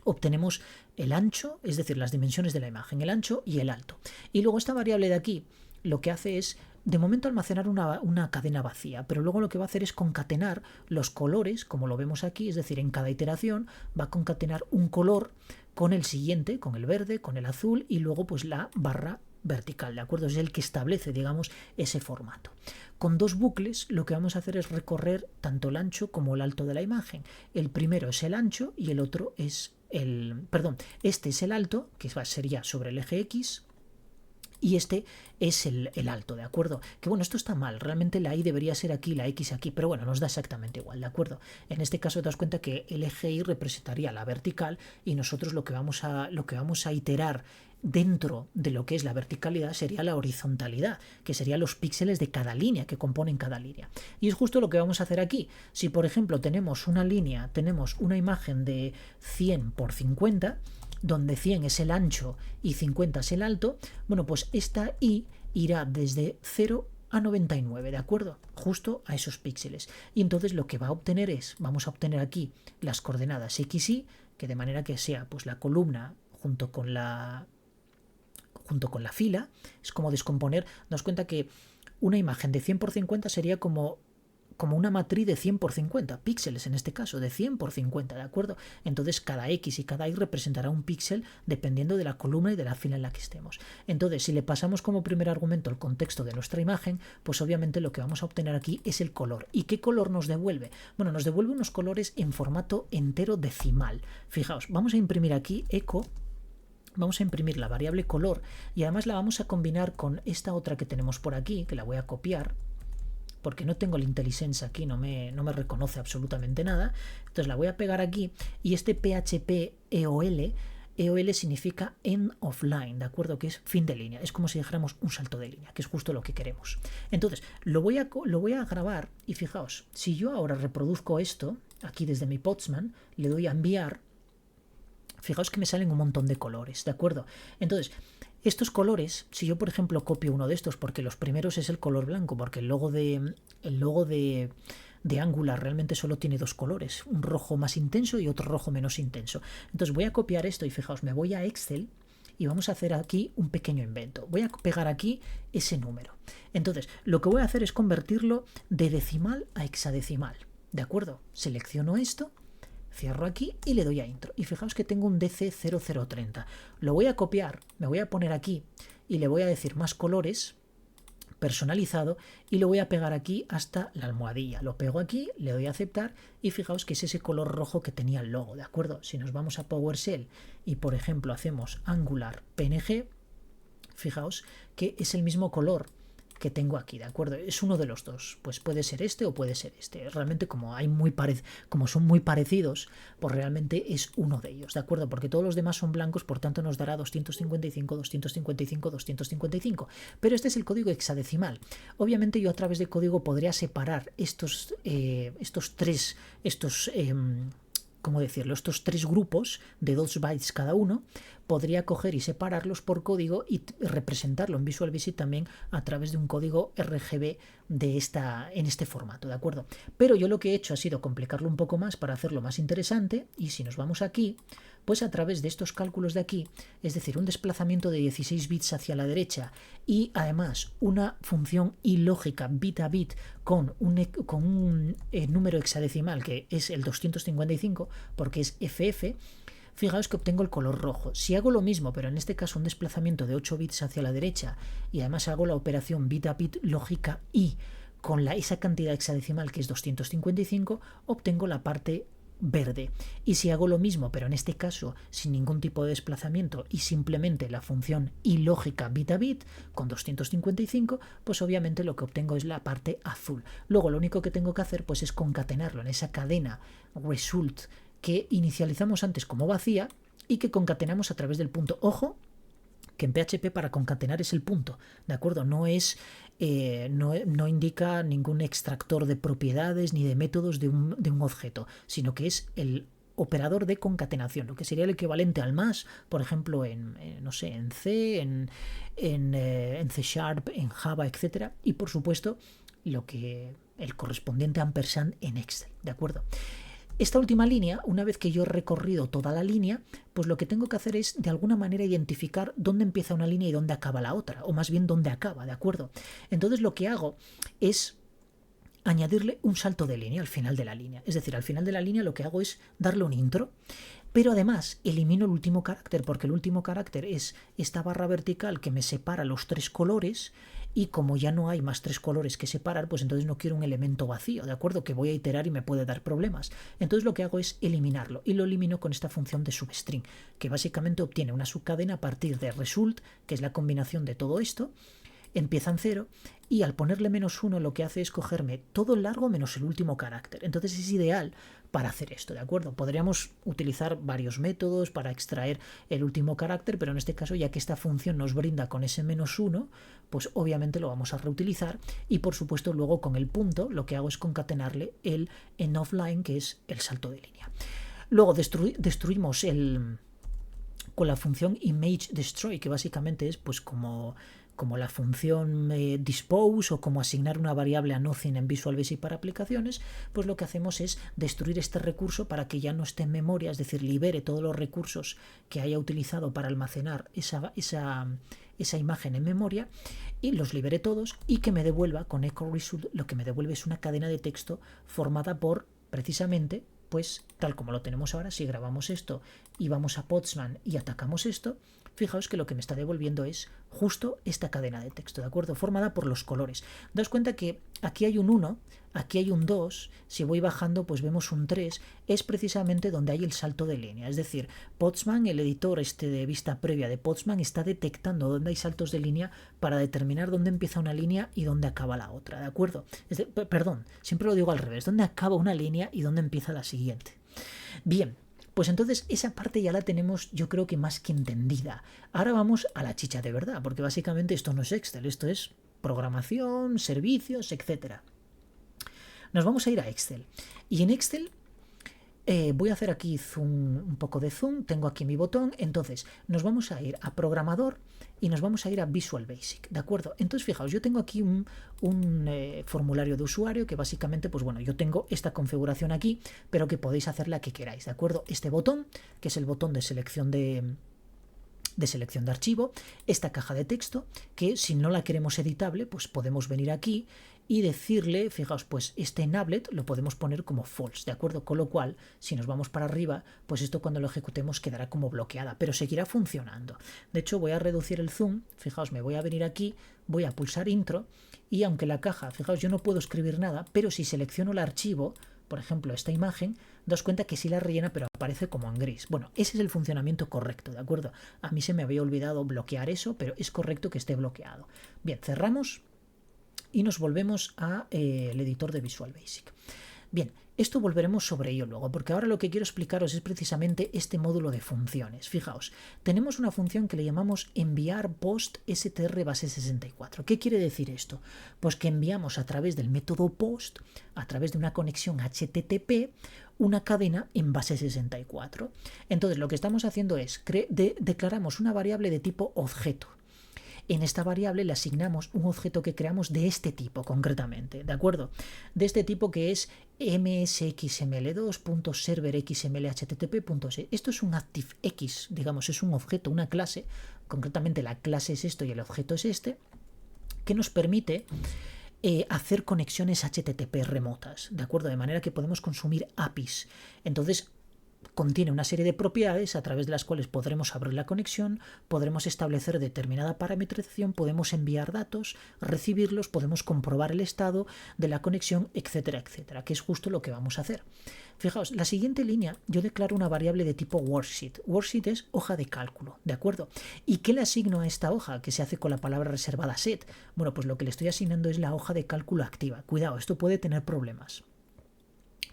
obtenemos el ancho, es decir, las dimensiones de la imagen, el ancho y el alto. Y luego esta variable de aquí lo que hace es, de momento, almacenar una cadena vacía, pero luego lo que va a hacer es concatenar los colores, como lo vemos aquí, es decir, en cada iteración va a concatenar un color con el siguiente, con el verde, con el azul y luego pues la barra vertical, ¿de acuerdo? Es el que establece, digamos, ese formato. Con dos bucles lo que vamos a hacer es recorrer tanto el ancho como el alto de la imagen. El primero es el ancho y el otro es este es el alto, que sería sobre el eje X, y este es el alto, ¿de acuerdo? Que bueno, esto está mal, realmente la Y debería ser aquí, la X aquí, pero bueno, nos da exactamente igual, ¿de acuerdo? En este caso te das cuenta que el eje Y representaría la vertical y nosotros lo que vamos a iterar dentro de lo que es la verticalidad sería la horizontalidad, que serían los píxeles de cada línea que componen cada línea. Y es justo lo que vamos a hacer aquí. Si por ejemplo tenemos una línea, tenemos una imagen de 100 por 50, donde 100 es el ancho y 50 es el alto, bueno, pues esta Y irá desde 0 a 99, ¿de acuerdo? Justo a esos píxeles. Y entonces lo que va a obtener es, vamos a obtener aquí las coordenadas X, Y, que de manera que sea pues la columna junto con la fila, es como descomponer, nos cuenta que una imagen de 100 por 50 sería como una matriz de 100 por 50 píxeles, en este caso, de 100 por 50, ¿de acuerdo? Entonces cada X y cada Y representará un píxel dependiendo de la columna y de la fila en la que estemos. Entonces, si le pasamos como primer argumento el contexto de nuestra imagen, pues obviamente lo que vamos a obtener aquí es el color. ¿Y qué color nos devuelve? Bueno, nos devuelve unos colores en formato entero decimal. Fijaos, vamos a imprimir aquí echo. Vamos a imprimir la variable color y además la vamos a combinar con esta otra que tenemos por aquí, que la voy a copiar, porque no tengo el IntelliSense aquí, no me reconoce absolutamente nada. Entonces la voy a pegar aquí y este PHP EOL significa end of line, ¿de acuerdo? Que es fin de línea, es como si dijéramos un salto de línea, que es justo lo que queremos. Entonces lo voy a grabar y fijaos, si yo ahora reproduzco esto, aquí desde mi Postman, le doy a enviar, fijaos que me salen un montón de colores, ¿de acuerdo? Entonces, estos colores, si yo por ejemplo copio uno de estos, porque los primeros es el color blanco, porque el logo de Angular realmente solo tiene dos colores, un rojo más intenso y otro rojo menos intenso. Entonces voy a copiar esto y fijaos, me voy a Excel y vamos a hacer aquí un pequeño invento. Voy a pegar aquí ese número. Entonces, lo que voy a hacer es convertirlo de decimal a hexadecimal, ¿de acuerdo? Selecciono esto, cierro aquí y le doy a intro. Y fijaos que tengo un DC0030. Lo voy a copiar, me voy a poner aquí y le voy a decir más colores, personalizado, y lo voy a pegar aquí hasta la almohadilla. Lo pego aquí, le doy a aceptar y fijaos que es ese color rojo que tenía el logo, ¿de acuerdo? Si nos vamos a PowerShell y por ejemplo hacemos Angular PNG, fijaos que es el mismo color que tengo aquí, ¿de acuerdo? Es uno de los dos, pues puede ser este o puede ser este. Realmente como son muy parecidos, pues realmente es uno de ellos, ¿de acuerdo? Porque todos los demás son blancos, por tanto nos dará 255, 255, 255. Pero este es el código hexadecimal. Obviamente yo a través de código podría separar estos tres grupos de 2 bytes cada uno, podría coger y separarlos por código y representarlo en Visual Basic también a través de un código RGB en este formato, ¿de acuerdo? Pero yo lo que he hecho ha sido complicarlo un poco más para hacerlo más interesante, y si nos vamos aquí, pues a través de estos cálculos de aquí, es decir, un desplazamiento de 16 bits hacia la derecha y además una función ilógica bit a bit con un número hexadecimal que es el 255 porque es FF, fijaos que obtengo el color rojo. Si hago lo mismo, pero en este caso un desplazamiento de 8 bits hacia la derecha y además hago la operación bit a bit lógica y con esa cantidad hexadecimal que es 255, obtengo la parte verde. Y si hago lo mismo, pero en este caso sin ningún tipo de desplazamiento y simplemente la función ilógica bit a bit con 255, pues obviamente lo que obtengo es la parte azul. Luego lo único que tengo que hacer pues es concatenarlo en esa cadena result que inicializamos antes como vacía y que concatenamos a través del punto. Ojo, que en PHP para concatenar es el punto, ¿de acuerdo? No indica ningún extractor de propiedades ni de métodos de un objeto, sino que es el operador de concatenación, lo que sería el equivalente al más, por ejemplo, en C, en C Sharp, en Java, etcétera, y por supuesto el correspondiente ampersand en Excel, ¿de acuerdo? Esta última línea, una vez que yo he recorrido toda la línea, pues lo que tengo que hacer es de alguna manera identificar dónde empieza una línea y dónde acaba la otra, o más bien dónde acaba, ¿de acuerdo? Entonces lo que hago es añadirle un salto de línea al final de la línea. Es decir, al final de la línea lo que hago es darle un intro, pero además elimino el último carácter, porque el último carácter es esta barra vertical que me separa los 3 colores, y como ya no hay más 3 colores que separar, pues entonces no quiero un elemento vacío, ¿de acuerdo? Que voy a iterar y me puede dar problemas. Entonces lo que hago es eliminarlo, y lo elimino con esta función de substring, que básicamente obtiene una subcadena a partir de result, que es la combinación de todo esto, empieza en 0, y al ponerle -1 lo que hace es cogerme todo el largo menos el último carácter. Entonces es ideal para hacer esto, ¿de acuerdo? Podríamos utilizar varios métodos para extraer el último carácter, pero en este caso, ya que esta función nos brinda con ese -1, pues obviamente lo vamos a reutilizar, y por supuesto luego con el punto lo que hago es concatenarle el en offline, que es el salto de línea. Luego destruimos con la función ImageDestroy, que básicamente es pues como la función dispose, o como asignar una variable a nothing en Visual Basic para aplicaciones, pues lo que hacemos es destruir este recurso para que ya no esté en memoria, es decir, libere todos los recursos que haya utilizado para almacenar esa imagen en memoria, y los libere todos, y que me devuelva con echo result, lo que me devuelve es una cadena de texto formada por precisamente, pues tal como lo tenemos ahora. Si grabamos esto y vamos a Postman y atacamos esto, fijaos que lo que me está devolviendo es justo esta cadena de texto, ¿de acuerdo? Formada por los colores. Daos cuenta que aquí hay un 1, aquí hay un 2, si voy bajando pues vemos un 3, es precisamente donde hay el salto de línea. Es decir, Postman, el editor de vista previa de Postman, está detectando dónde hay saltos de línea para determinar dónde empieza una línea y dónde acaba la otra, ¿de acuerdo? Perdón, siempre lo digo al revés, dónde acaba una línea y dónde empieza la siguiente. Bien, pues entonces esa parte ya la tenemos, yo creo que más que entendida. Ahora vamos a la chicha de verdad, porque básicamente esto no es Excel, esto es programación, servicios, etc. Nos vamos a ir a Excel. Y en Excel voy a hacer aquí un poco de zoom, tengo aquí mi botón, entonces nos vamos a ir a programador y nos vamos a ir a Visual Basic, ¿de acuerdo? Entonces fijaos, yo tengo aquí un formulario de usuario que básicamente, pues bueno, yo tengo esta configuración aquí, pero que podéis hacer la que queráis, ¿de acuerdo? Este botón, que es el botón de selección de archivo, esta caja de texto, que si no la queremos editable, pues podemos venir aquí y decirle, fijaos, pues este enablet lo podemos poner como false, ¿de acuerdo? Con lo cual, si nos vamos para arriba, pues esto cuando lo ejecutemos quedará como bloqueada, pero seguirá funcionando. De hecho, voy a reducir el zoom, fijaos, me voy a venir aquí, voy a pulsar intro y aunque la caja, fijaos, yo no puedo escribir nada, pero si selecciono el archivo, por ejemplo, esta imagen, daos cuenta que sí la rellena, pero aparece como en gris. Bueno, ese es el funcionamiento correcto, ¿de acuerdo? A mí se me había olvidado bloquear eso, pero es correcto que esté bloqueado. Bien, cerramos y nos volvemos al editor de Visual Basic. Bien, esto volveremos sobre ello luego, porque ahora lo que quiero explicaros es precisamente este módulo de funciones. Fijaos, tenemos una función que le llamamos enviar post str base 64. ¿Qué quiere decir esto? Pues que enviamos a través del método post, a través de una conexión HTTP, una cadena en base 64. Entonces lo que estamos haciendo es declaramos una variable de tipo objeto. En esta variable le asignamos un objeto que creamos de este tipo concretamente, ¿de acuerdo? De este tipo que es msxml2.serverxmlhttp.s. Esto es un ActiveX, digamos, es un objeto, una clase, concretamente la clase es esto y el objeto es este, que nos permite hacer conexiones HTTP remotas, ¿de acuerdo? De manera que podemos consumir APIs. Entonces, contiene una serie de propiedades a través de las cuales podremos abrir la conexión, podremos establecer determinada parametrización, podemos enviar datos, recibirlos, podemos comprobar el estado de la conexión, etcétera, etcétera, que es justo lo que vamos a hacer. Fijaos, la siguiente línea yo declaro una variable de tipo worksheet. Worksheet es hoja de cálculo, ¿de acuerdo? ¿Y qué le asigno a esta hoja que se hace con la palabra reservada set? Bueno, pues lo que le estoy asignando es la hoja de cálculo activa. Cuidado, esto puede tener problemas.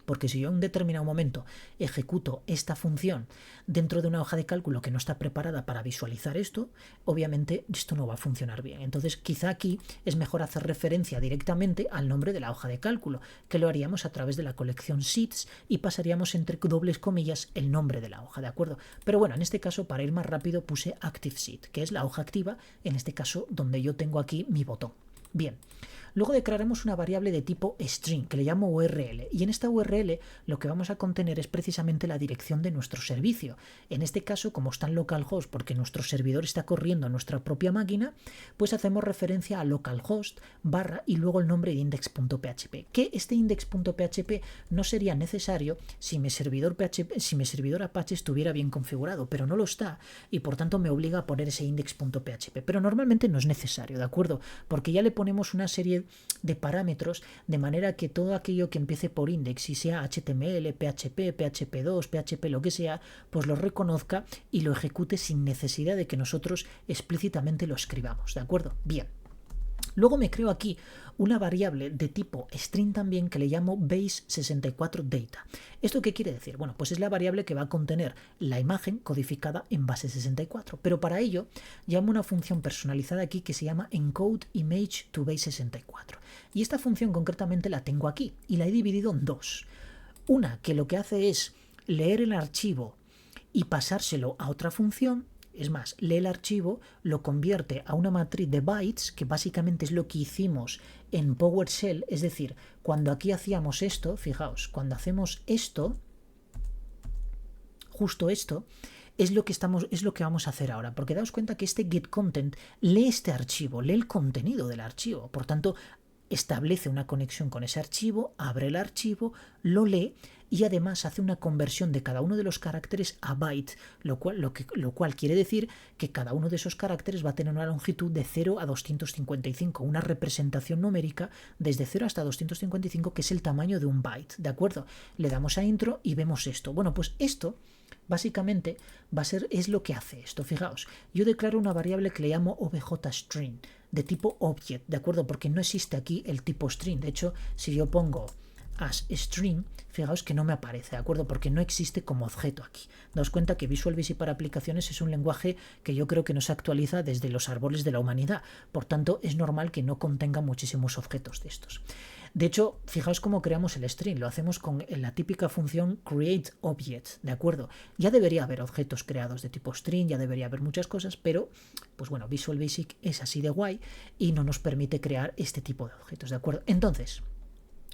Porque si yo en un determinado momento ejecuto esta función dentro de una hoja de cálculo que no está preparada para visualizar esto, obviamente esto no va a funcionar bien. Entonces quizá aquí es mejor hacer referencia directamente al nombre de la hoja de cálculo, que lo haríamos a través de la colección sheets y pasaríamos entre dobles comillas el nombre de la hoja, ¿de acuerdo? Pero bueno, en este caso para ir más rápido puse active sheet, que es la hoja activa, en este caso donde yo tengo aquí mi botón. Bien. Luego declaramos una variable de tipo string que le llamo URL y en esta URL lo que vamos a contener es precisamente la dirección de nuestro servicio. En este caso, como está en localhost porque nuestro servidor está corriendo en nuestra propia máquina, pues hacemos referencia a localhost barra y luego el nombre de index.php, que este index.php no sería necesario si mi servidor Apache estuviera bien configurado, pero no lo está y por tanto me obliga a poner ese index.php, pero normalmente no es necesario, ¿de acuerdo? Porque ya le ponemos una serie de parámetros de manera que todo aquello que empiece por index y sea HTML, PHP, PHP2, PHP, lo que sea, pues lo reconozca y lo ejecute sin necesidad de que nosotros explícitamente lo escribamos, ¿de acuerdo? Bien. Luego me creo aquí una variable de tipo string también que le llamo base64data. ¿Esto qué quiere decir? Bueno, pues es la variable que va a contener la imagen codificada en base 64. Pero para ello llamo una función personalizada aquí que se llama encode image to base 64. Y esta función concretamente la tengo aquí y la he dividido en dos. Una que lo que hace es leer el archivo y pasárselo a otra función. Es más, lee el archivo, lo convierte a una matriz de bytes, que básicamente es lo que hicimos en PowerShell. Es decir, cuando aquí hacíamos esto, fijaos, cuando hacemos esto, justo esto, es lo que vamos a hacer ahora. Porque daos cuenta que este getContent lee este archivo, lee el contenido del archivo. Por tanto, establece una conexión con ese archivo, abre el archivo, lo lee y además hace una conversión de cada uno de los caracteres a byte, lo cual quiere decir que cada uno de esos caracteres va a tener una longitud de 0 a 255, una representación numérica desde 0 hasta 255, que es el tamaño de un byte, ¿de acuerdo? Le damos a intro y vemos esto. Bueno, pues esto básicamente es lo que hace esto. Fijaos, yo declaro una variable que le llamo objstring de tipo object, ¿de acuerdo? Porque no existe aquí el tipo string. De hecho, si yo pongo as string, fijaos que no me aparece, ¿de acuerdo? Porque no existe como objeto aquí. Daos cuenta que Visual Basic para aplicaciones es un lenguaje que yo creo que no se actualiza desde los árboles de la humanidad. Por tanto, es normal que no contenga muchísimos objetos de estos. De hecho, fijaos cómo creamos el string. Lo hacemos con la típica función createObject, ¿de acuerdo? Ya debería haber objetos creados de tipo string, ya debería haber muchas cosas, pero, pues bueno, Visual Basic es así de guay y no nos permite crear este tipo de objetos, ¿de acuerdo? Entonces,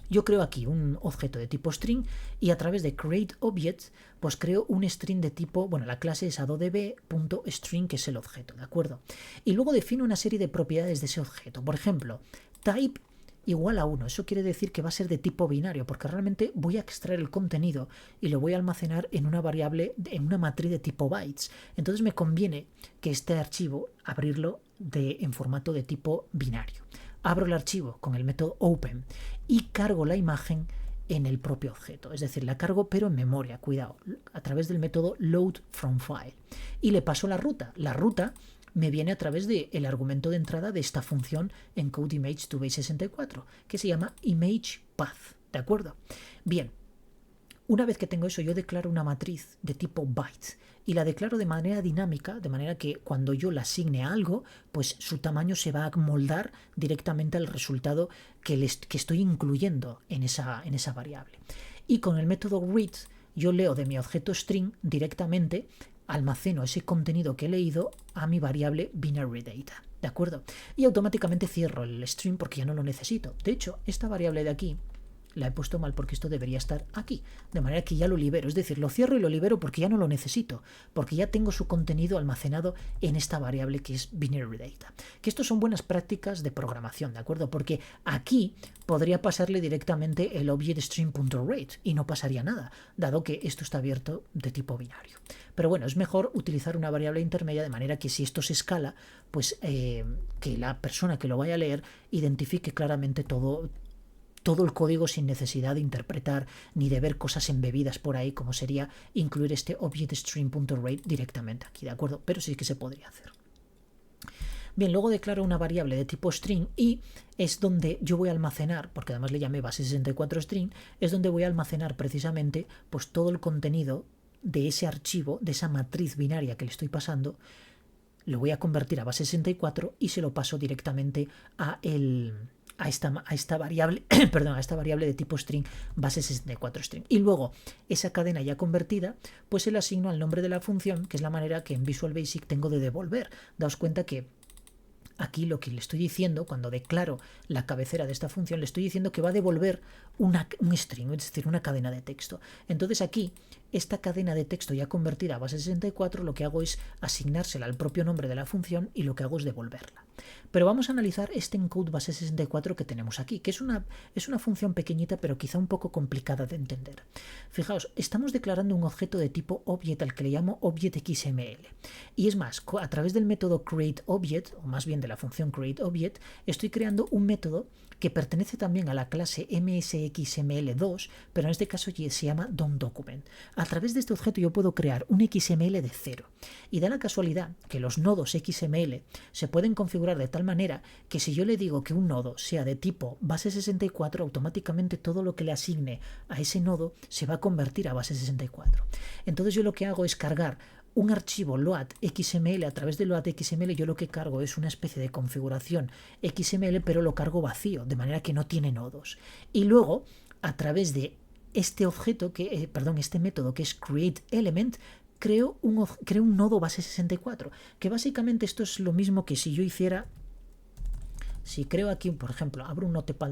yo creo aquí un objeto de tipo string y a través de createObject pues creo un string de tipo, bueno, la clase es addb.string, que es el objeto, ¿de acuerdo? Y luego defino una serie de propiedades de ese objeto. Por ejemplo, type igual a 1. Eso quiere decir que va a ser de tipo binario, porque realmente voy a extraer el contenido y lo voy a almacenar en una variable, en una matriz de tipo bytes. Entonces me conviene que este archivo abrirlo en formato de tipo binario. Abro el archivo con el método open y cargo la imagen en el propio objeto, es decir, la cargo pero en memoria, cuidado, a través del método load from file, y le paso la ruta. La ruta me viene a través del argumento de entrada de esta función encodeImage to base64, que se llama imagePath, ¿de acuerdo? Bien, una vez que tengo eso, yo declaro una matriz de tipo bytes y la declaro de manera dinámica, de manera que cuando yo la asigne a algo, pues su tamaño se va a moldar directamente al resultado que estoy incluyendo en esa variable. Y con el método read, yo leo de mi objeto string directamente, almaceno ese contenido que he leído a mi variable binary data, ¿de acuerdo? Y automáticamente cierro el string porque ya no lo necesito. De hecho, esta variable de aquí la he puesto mal porque esto debería estar aquí, de manera que ya lo libero, es decir, lo cierro y lo libero porque ya no lo necesito, porque ya tengo su contenido almacenado en esta variable que es binary data. Que esto son buenas prácticas de programación, ¿de acuerdo? Porque aquí podría pasarle directamente el objectString.read y no pasaría nada, dado que esto está abierto de tipo binario. Pero bueno, es mejor utilizar una variable intermedia de manera que si esto se escala, pues que la persona que lo vaya a leer identifique claramente todo el código sin necesidad de interpretar ni de ver cosas embebidas por ahí, como sería incluir este objectString.read directamente aquí, ¿de acuerdo? Pero sí que se podría hacer. Bien, luego declaro una variable de tipo string y es donde yo voy a almacenar, porque además le llamé base64 string, es donde voy a almacenar precisamente pues todo el contenido de ese archivo, de esa matriz binaria que le estoy pasando, lo voy a convertir a base64 y se lo paso directamente a esta variable, perdón, a esta variable de tipo string base64 string. Y luego esa cadena ya convertida, pues se la asigno al nombre de la función, que es la manera que en Visual Basic tengo de devolver. Daos cuenta que aquí lo que le estoy diciendo, cuando declaro la cabecera de esta función, le estoy diciendo que va a devolver un string, es decir, una cadena de texto. Entonces aquí, esta cadena de texto ya convertida a base64, lo que hago es asignársela al propio nombre de la función y lo que hago es devolverla. Pero vamos a analizar este encode base64 que tenemos aquí, que es una función pequeñita pero quizá un poco complicada de entender. Fijaos, estamos declarando un objeto de tipo object al que le llamo object.xml. Y es más, a través del método createObject, o más bien de la función createObject, estoy creando un método que pertenece también a la clase msxml2, pero en este caso se llama DOM-Document. A través de este objeto yo puedo crear un XML de cero. Y da la casualidad que los nodos XML se pueden configurar de tal manera que si yo le digo que un nodo sea de tipo base64, automáticamente todo lo que le asigne a ese nodo se va a convertir a base64. Entonces yo lo que hago es cargar un archivo load.xml. A través de load.xml yo lo que cargo es una especie de configuración XML, pero lo cargo vacío, de manera que no tiene nodos. Y luego, a través de este objeto, este método que es createElement, creo un nodo base64, que básicamente esto es lo mismo que si yo hiciera... Si creo aquí, por ejemplo, abro un Notepad++,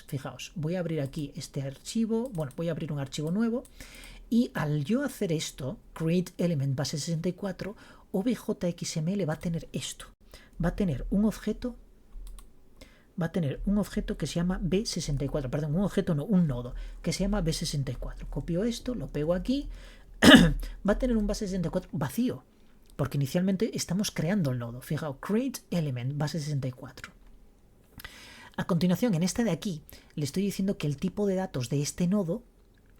fijaos, voy a abrir aquí este archivo, bueno, voy a abrir un archivo nuevo, y al yo hacer esto, createElement base64, objxml va a tener esto. Va a tener un objeto que se llama B64, perdón, un nodo que se llama B64. Copio esto, lo pego aquí, va a tener un base64 vacío, porque inicialmente estamos creando el nodo. Fijaos, createElement base64. A continuación, en esta de aquí, le estoy diciendo que el tipo de datos de este nodo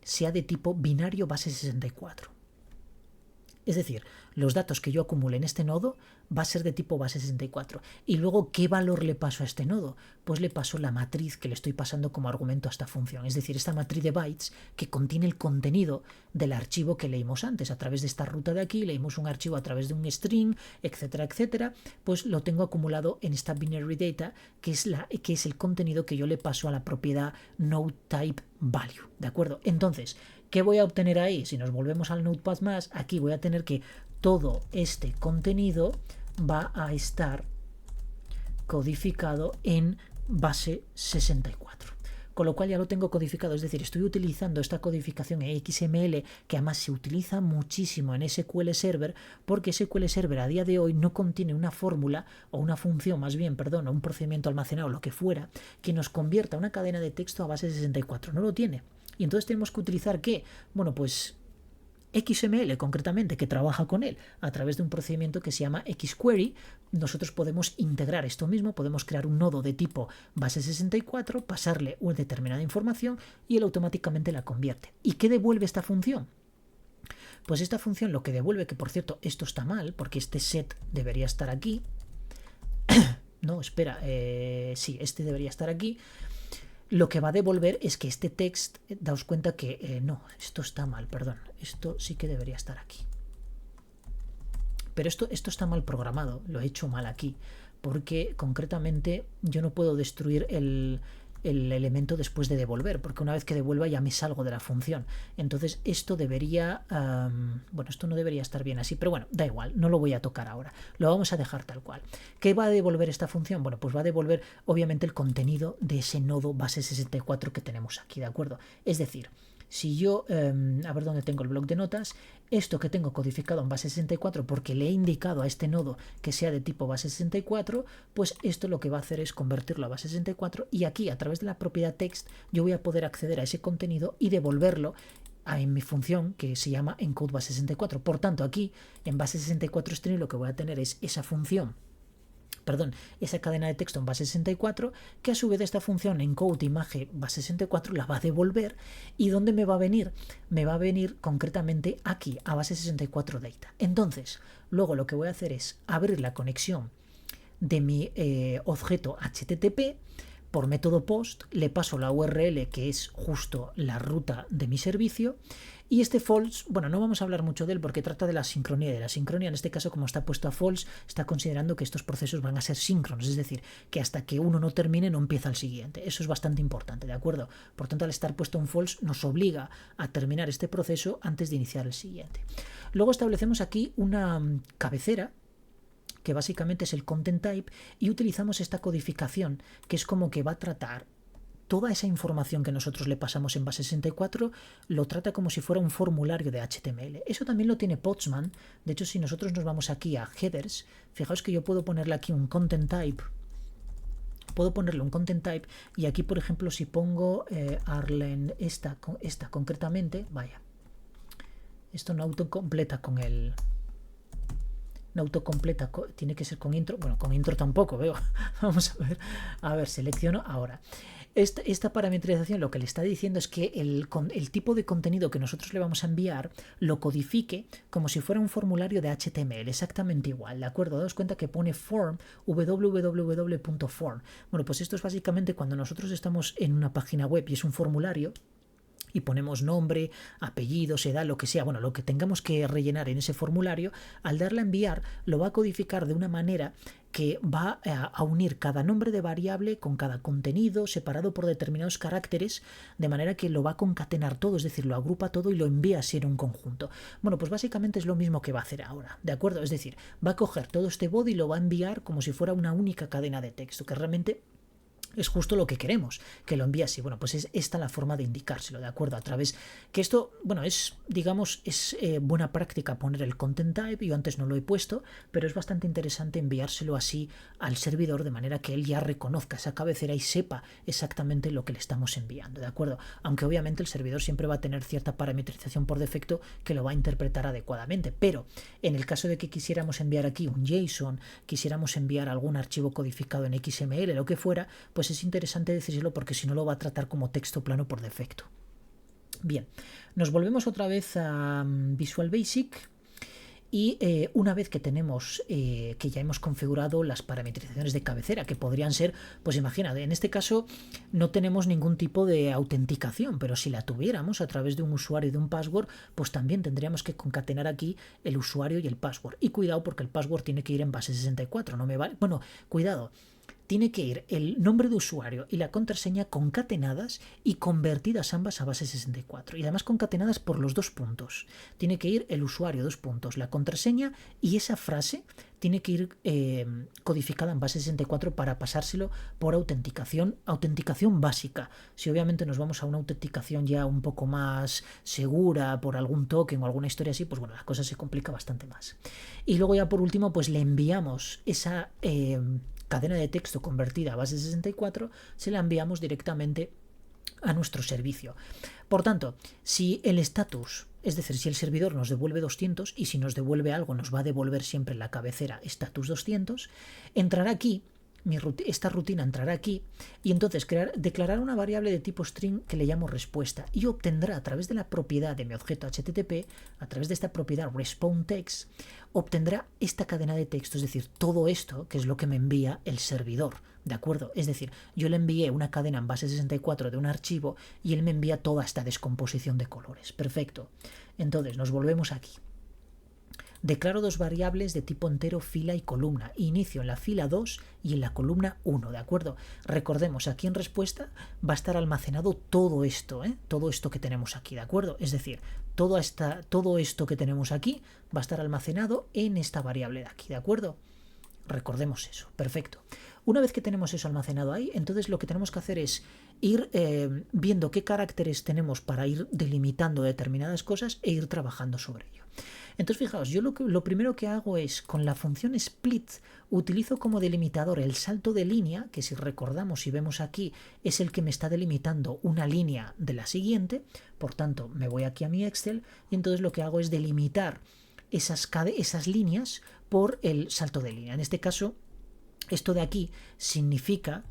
sea de tipo binario base64. Es decir, los datos que yo acumule en este nodo va a ser de tipo base64. Y luego, ¿qué valor le paso a este nodo? Pues le paso la matriz que le estoy pasando como argumento a esta función. Es decir, esta matriz de bytes que contiene el contenido del archivo que leímos antes. A través de esta ruta de aquí, leímos un archivo a través de un string, etcétera, etcétera. Pues lo tengo acumulado en esta binary data, que es el contenido que yo le paso a la propiedad nodeTypeValue. ¿De acuerdo? Entonces, ¿qué voy a obtener ahí? Si nos volvemos al Notepad+, aquí voy a tener que todo este contenido va a estar codificado en base64. con lo cual ya lo tengo codificado, es decir, estoy utilizando esta codificación en XML que además se utiliza muchísimo en SQL Server, porque SQL Server a día de hoy no contiene una fórmula o una función, más bien, perdón, o un procedimiento almacenado, lo que fuera, que nos convierta una cadena de texto a base 64, no lo tiene. Y entonces tenemos que utilizar ¿qué? Bueno, pues XML concretamente, que trabaja con él a través de un procedimiento que se llama XQuery. Nosotros podemos integrar esto mismo, podemos crear un nodo de tipo base 64, pasarle una determinada información y él automáticamente la convierte. ¿Y qué devuelve esta función? Pues esta función lo que devuelve, que por cierto esto está mal porque este set debería estar aquí. No, espera, sí, este debería estar aquí. Lo que va a devolver es que este text, daos cuenta que no, esto está mal, perdón, esto sí que debería estar aquí. Pero esto está mal programado, lo he hecho mal aquí, porque concretamente yo no puedo destruir el elemento después de devolver, porque una vez que devuelva ya me salgo de la función. Entonces esto debería, bueno, esto no debería estar bien así, pero bueno, da igual, no lo voy a tocar ahora, lo vamos a dejar tal cual. ¿Qué va a devolver esta función? Bueno, pues va a devolver obviamente el contenido de ese nodo base 64 que tenemos aquí, ¿de acuerdo? Es decir, si yo, a ver dónde tengo el bloc de notas, esto que tengo codificado en base 64 porque le he indicado a este nodo que sea de tipo base 64, pues esto lo que va a hacer es convertirlo a base 64 y aquí a través de la propiedad text yo voy a poder acceder a ese contenido y devolverlo en mi función que se llama encode base 64. Por tanto, aquí en base 64 string lo que voy a tener es esa función, perdón, esa cadena de texto en base 64, que a su vez esta función encode imagen base 64 la va a devolver. ¿Y dónde me va a venir? Me va a venir concretamente aquí, a base 64 data. Entonces, luego lo que voy a hacer es abrir la conexión de mi objeto HTTP por método post, le paso la URL que es justo la ruta de mi servicio. Y este false, bueno, no vamos a hablar mucho de él porque trata de la sincronía. Y de la sincronía, en este caso, como está puesto a false, está considerando que estos procesos van a ser síncronos. Es decir, que hasta que uno no termine, no empieza el siguiente. Eso es bastante importante, ¿de acuerdo? Por tanto, al estar puesto un false, nos obliga a terminar este proceso antes de iniciar el siguiente. Luego establecemos aquí una cabecera, que básicamente es el content type, y utilizamos esta codificación, que es como que va a tratar toda esa información que nosotros le pasamos en base 64, lo trata como si fuera un formulario de HTML. Eso también lo tiene Postman. De hecho, si nosotros nos vamos aquí a headers, fijaos que yo puedo ponerle aquí un content type. Puedo ponerle un content type y aquí, por ejemplo, si pongo Arlen, esta concretamente, vaya, esto no autocompleta con el... No autocompleta, tiene que ser con intro. Bueno, con intro tampoco, veo. Vamos a ver, selecciono ahora. Esta parametrización lo que le está diciendo es que el tipo de contenido que nosotros le vamos a enviar lo codifique como si fuera un formulario de HTML, exactamente igual, ¿de acuerdo? Daos cuenta que pone form, www.form. Bueno, pues esto es básicamente cuando nosotros estamos en una página web y es un formulario, y ponemos nombre, apellidos, edad, lo que sea, bueno, lo que tengamos que rellenar en ese formulario, al darle a enviar lo va a codificar de una manera que va a unir cada nombre de variable con cada contenido separado por determinados caracteres, de manera que lo va a concatenar todo, es decir, lo agrupa todo y lo envía así en un conjunto. Bueno, pues básicamente es lo mismo que va a hacer ahora, ¿de acuerdo? Es decir, va a coger todo este body y lo va a enviar como si fuera una única cadena de texto, que realmente es justo lo que queremos, que lo envíe así. Bueno, pues es esta la forma de indicárselo, ¿de acuerdo? A través que esto, bueno, es, digamos, es buena práctica poner el content type, yo antes no lo he puesto, pero es bastante interesante enviárselo así al servidor de manera que él ya reconozca esa cabecera y sepa exactamente lo que le estamos enviando, ¿de acuerdo? Aunque obviamente el servidor siempre va a tener cierta parametrización por defecto que lo va a interpretar adecuadamente, pero en el caso de que quisiéramos enviar aquí un JSON, quisiéramos enviar algún archivo codificado en XML, lo que fuera, pues es interesante decírselo porque si no lo va a tratar como texto plano por defecto. Bien, nos volvemos otra vez a Visual Basic y una vez que tenemos que ya hemos configurado las parametrizaciones de cabecera, que podrían ser, pues imagínate, en este caso no tenemos ningún tipo de autenticación, pero si la tuviéramos a través de un usuario y de un password, pues también tendríamos que concatenar aquí el usuario y el password. Y cuidado porque el password tiene que ir en base 64, no me vale. Bueno, cuidado. tiene que ir el nombre de usuario y la contraseña concatenadas y convertidas ambas a base 64. Y además concatenadas por los 2 puntos. Tiene que ir el usuario, 2 puntos, la contraseña, y esa frase tiene que ir codificada en base 64 para pasárselo por autenticación básica. Si obviamente nos vamos a una autenticación ya un poco más segura por algún token o alguna historia así, pues bueno, la cosa se complica bastante más. Y luego ya por último, pues le enviamos esa cadena de texto convertida a base 64, se la enviamos directamente a nuestro servicio. Por tanto, si el status, es decir, si el servidor nos devuelve 200 y si nos devuelve algo nos va a devolver siempre en la cabecera status 200, entrará aquí, esta rutina entrará aquí y entonces declarar una variable de tipo string que le llamo respuesta y obtendrá a través de la propiedad de mi objeto HTTP, a través de esta propiedad responseText, obtendrá esta cadena de texto, es decir, todo esto que es lo que me envía el servidor. ¿De acuerdo? Es decir, yo le envié una cadena en base 64 de un archivo y él me envía toda esta descomposición de colores. Perfecto. Entonces, nos volvemos aquí. Declaro 2 variables de tipo entero, fila y columna. Inicio en la fila 2 y en la columna 1, ¿de acuerdo? Recordemos, aquí en respuesta va a estar almacenado todo esto, todo esto que tenemos aquí, ¿de acuerdo? Es decir, todo esto que tenemos aquí va a estar almacenado en esta variable de aquí, ¿de acuerdo? Recordemos eso, perfecto. Una vez que tenemos eso almacenado ahí, entonces lo que tenemos que hacer es ir viendo qué caracteres tenemos para ir delimitando determinadas cosas e ir trabajando sobre ello. Entonces fijaos, yo lo primero que hago es, con la función split, utilizo como delimitador el salto de línea, que si recordamos y vemos aquí, es el que me está delimitando una línea de la siguiente. Por tanto, me voy aquí a mi Excel y entonces lo que hago es delimitar esas líneas por el salto de línea. En este caso, esto de aquí significa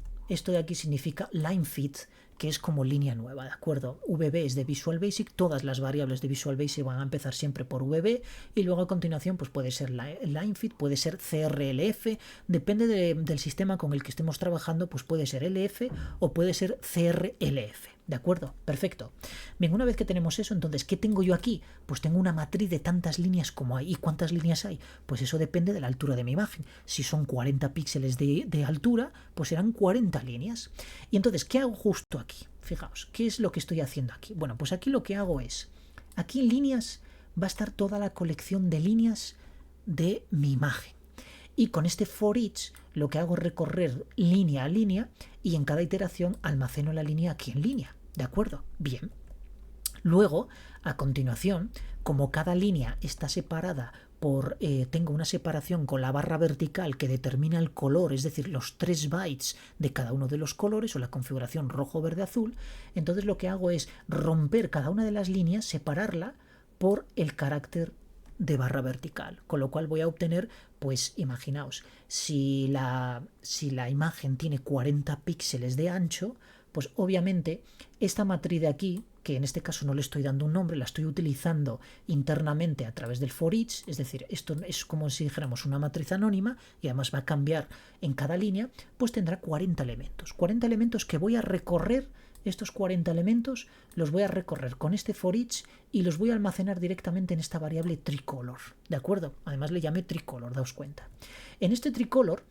line fit, que es como línea nueva, ¿de acuerdo? VB es de Visual Basic, todas las variables de Visual Basic van a empezar siempre por VB y luego a continuación pues puede ser line fit, puede ser CRLF, depende del sistema con el que estemos trabajando, pues puede ser LF o puede ser CRLF. ¿De acuerdo? Perfecto. Bien, una vez que tenemos eso, entonces, ¿qué tengo yo aquí? Pues tengo una matriz de tantas líneas como hay. ¿Y cuántas líneas hay? Pues eso depende de la altura de mi imagen. Si son 40 píxeles de altura, pues serán 40 líneas. Y entonces, ¿qué hago justo aquí? Fijaos, ¿qué es lo que estoy haciendo aquí? Bueno, pues aquí lo que hago es, aquí en líneas va a estar toda la colección de líneas de mi imagen. Y con este for each lo que hago es recorrer línea a línea y en cada iteración almaceno la línea aquí en línea. ¿De acuerdo? Bien. Luego, a continuación, como cada línea está separada tengo una separación con la barra vertical que determina el color, es decir, los 3 bytes de cada uno de los colores o la configuración rojo, verde, azul, entonces lo que hago es romper cada una de las líneas, separarla por el carácter de barra vertical, con lo cual voy a obtener, pues imaginaos, si la imagen tiene 40 píxeles de ancho, pues obviamente esta matriz de aquí, que en este caso no le estoy dando un nombre, la estoy utilizando internamente a través del for each, es decir, esto es como si dijéramos una matriz anónima y además va a cambiar en cada línea, pues tendrá 40 elementos. 40 elementos que voy a recorrer. Estos 40 elementos los voy a recorrer con este for each y los voy a almacenar directamente en esta variable tricolor, ¿de acuerdo? Además le llamé tricolor, daos cuenta. En este tricolor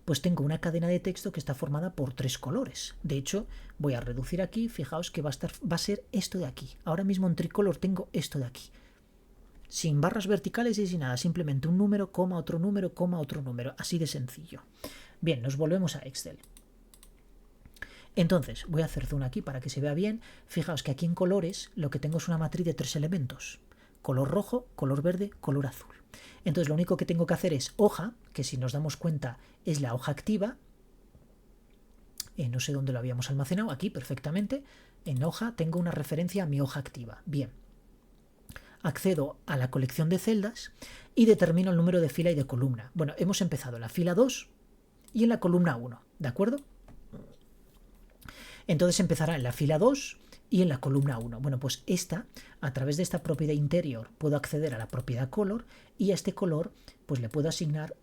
pues tengo una cadena de texto que está formada por 3 colores. De hecho, voy a reducir aquí, fijaos que va a ser esto de aquí. Ahora mismo en tricolor tengo esto de aquí. Sin barras verticales y sin nada, simplemente un número, coma, otro número, coma, otro número. Así de sencillo. Bien, nos volvemos a Excel. Entonces, voy a hacer zoom aquí para que se vea bien. Fijaos que aquí en colores lo que tengo es una matriz de 3 elementos. Color rojo, color verde, color azul. Entonces lo único que tengo que hacer es hoja, que si nos damos cuenta es la hoja activa. No sé dónde lo habíamos almacenado, aquí perfectamente. En hoja tengo una referencia a mi hoja activa. Bien. Accedo a la colección de celdas y determino el número de fila y de columna. Bueno, hemos empezado en la fila 2 y en la columna 1, ¿de acuerdo? Entonces empezará en la fila 2 y en la columna 1. Bueno, pues a través de esta propiedad interior, puedo acceder a la propiedad color y a este color pues le puedo asignar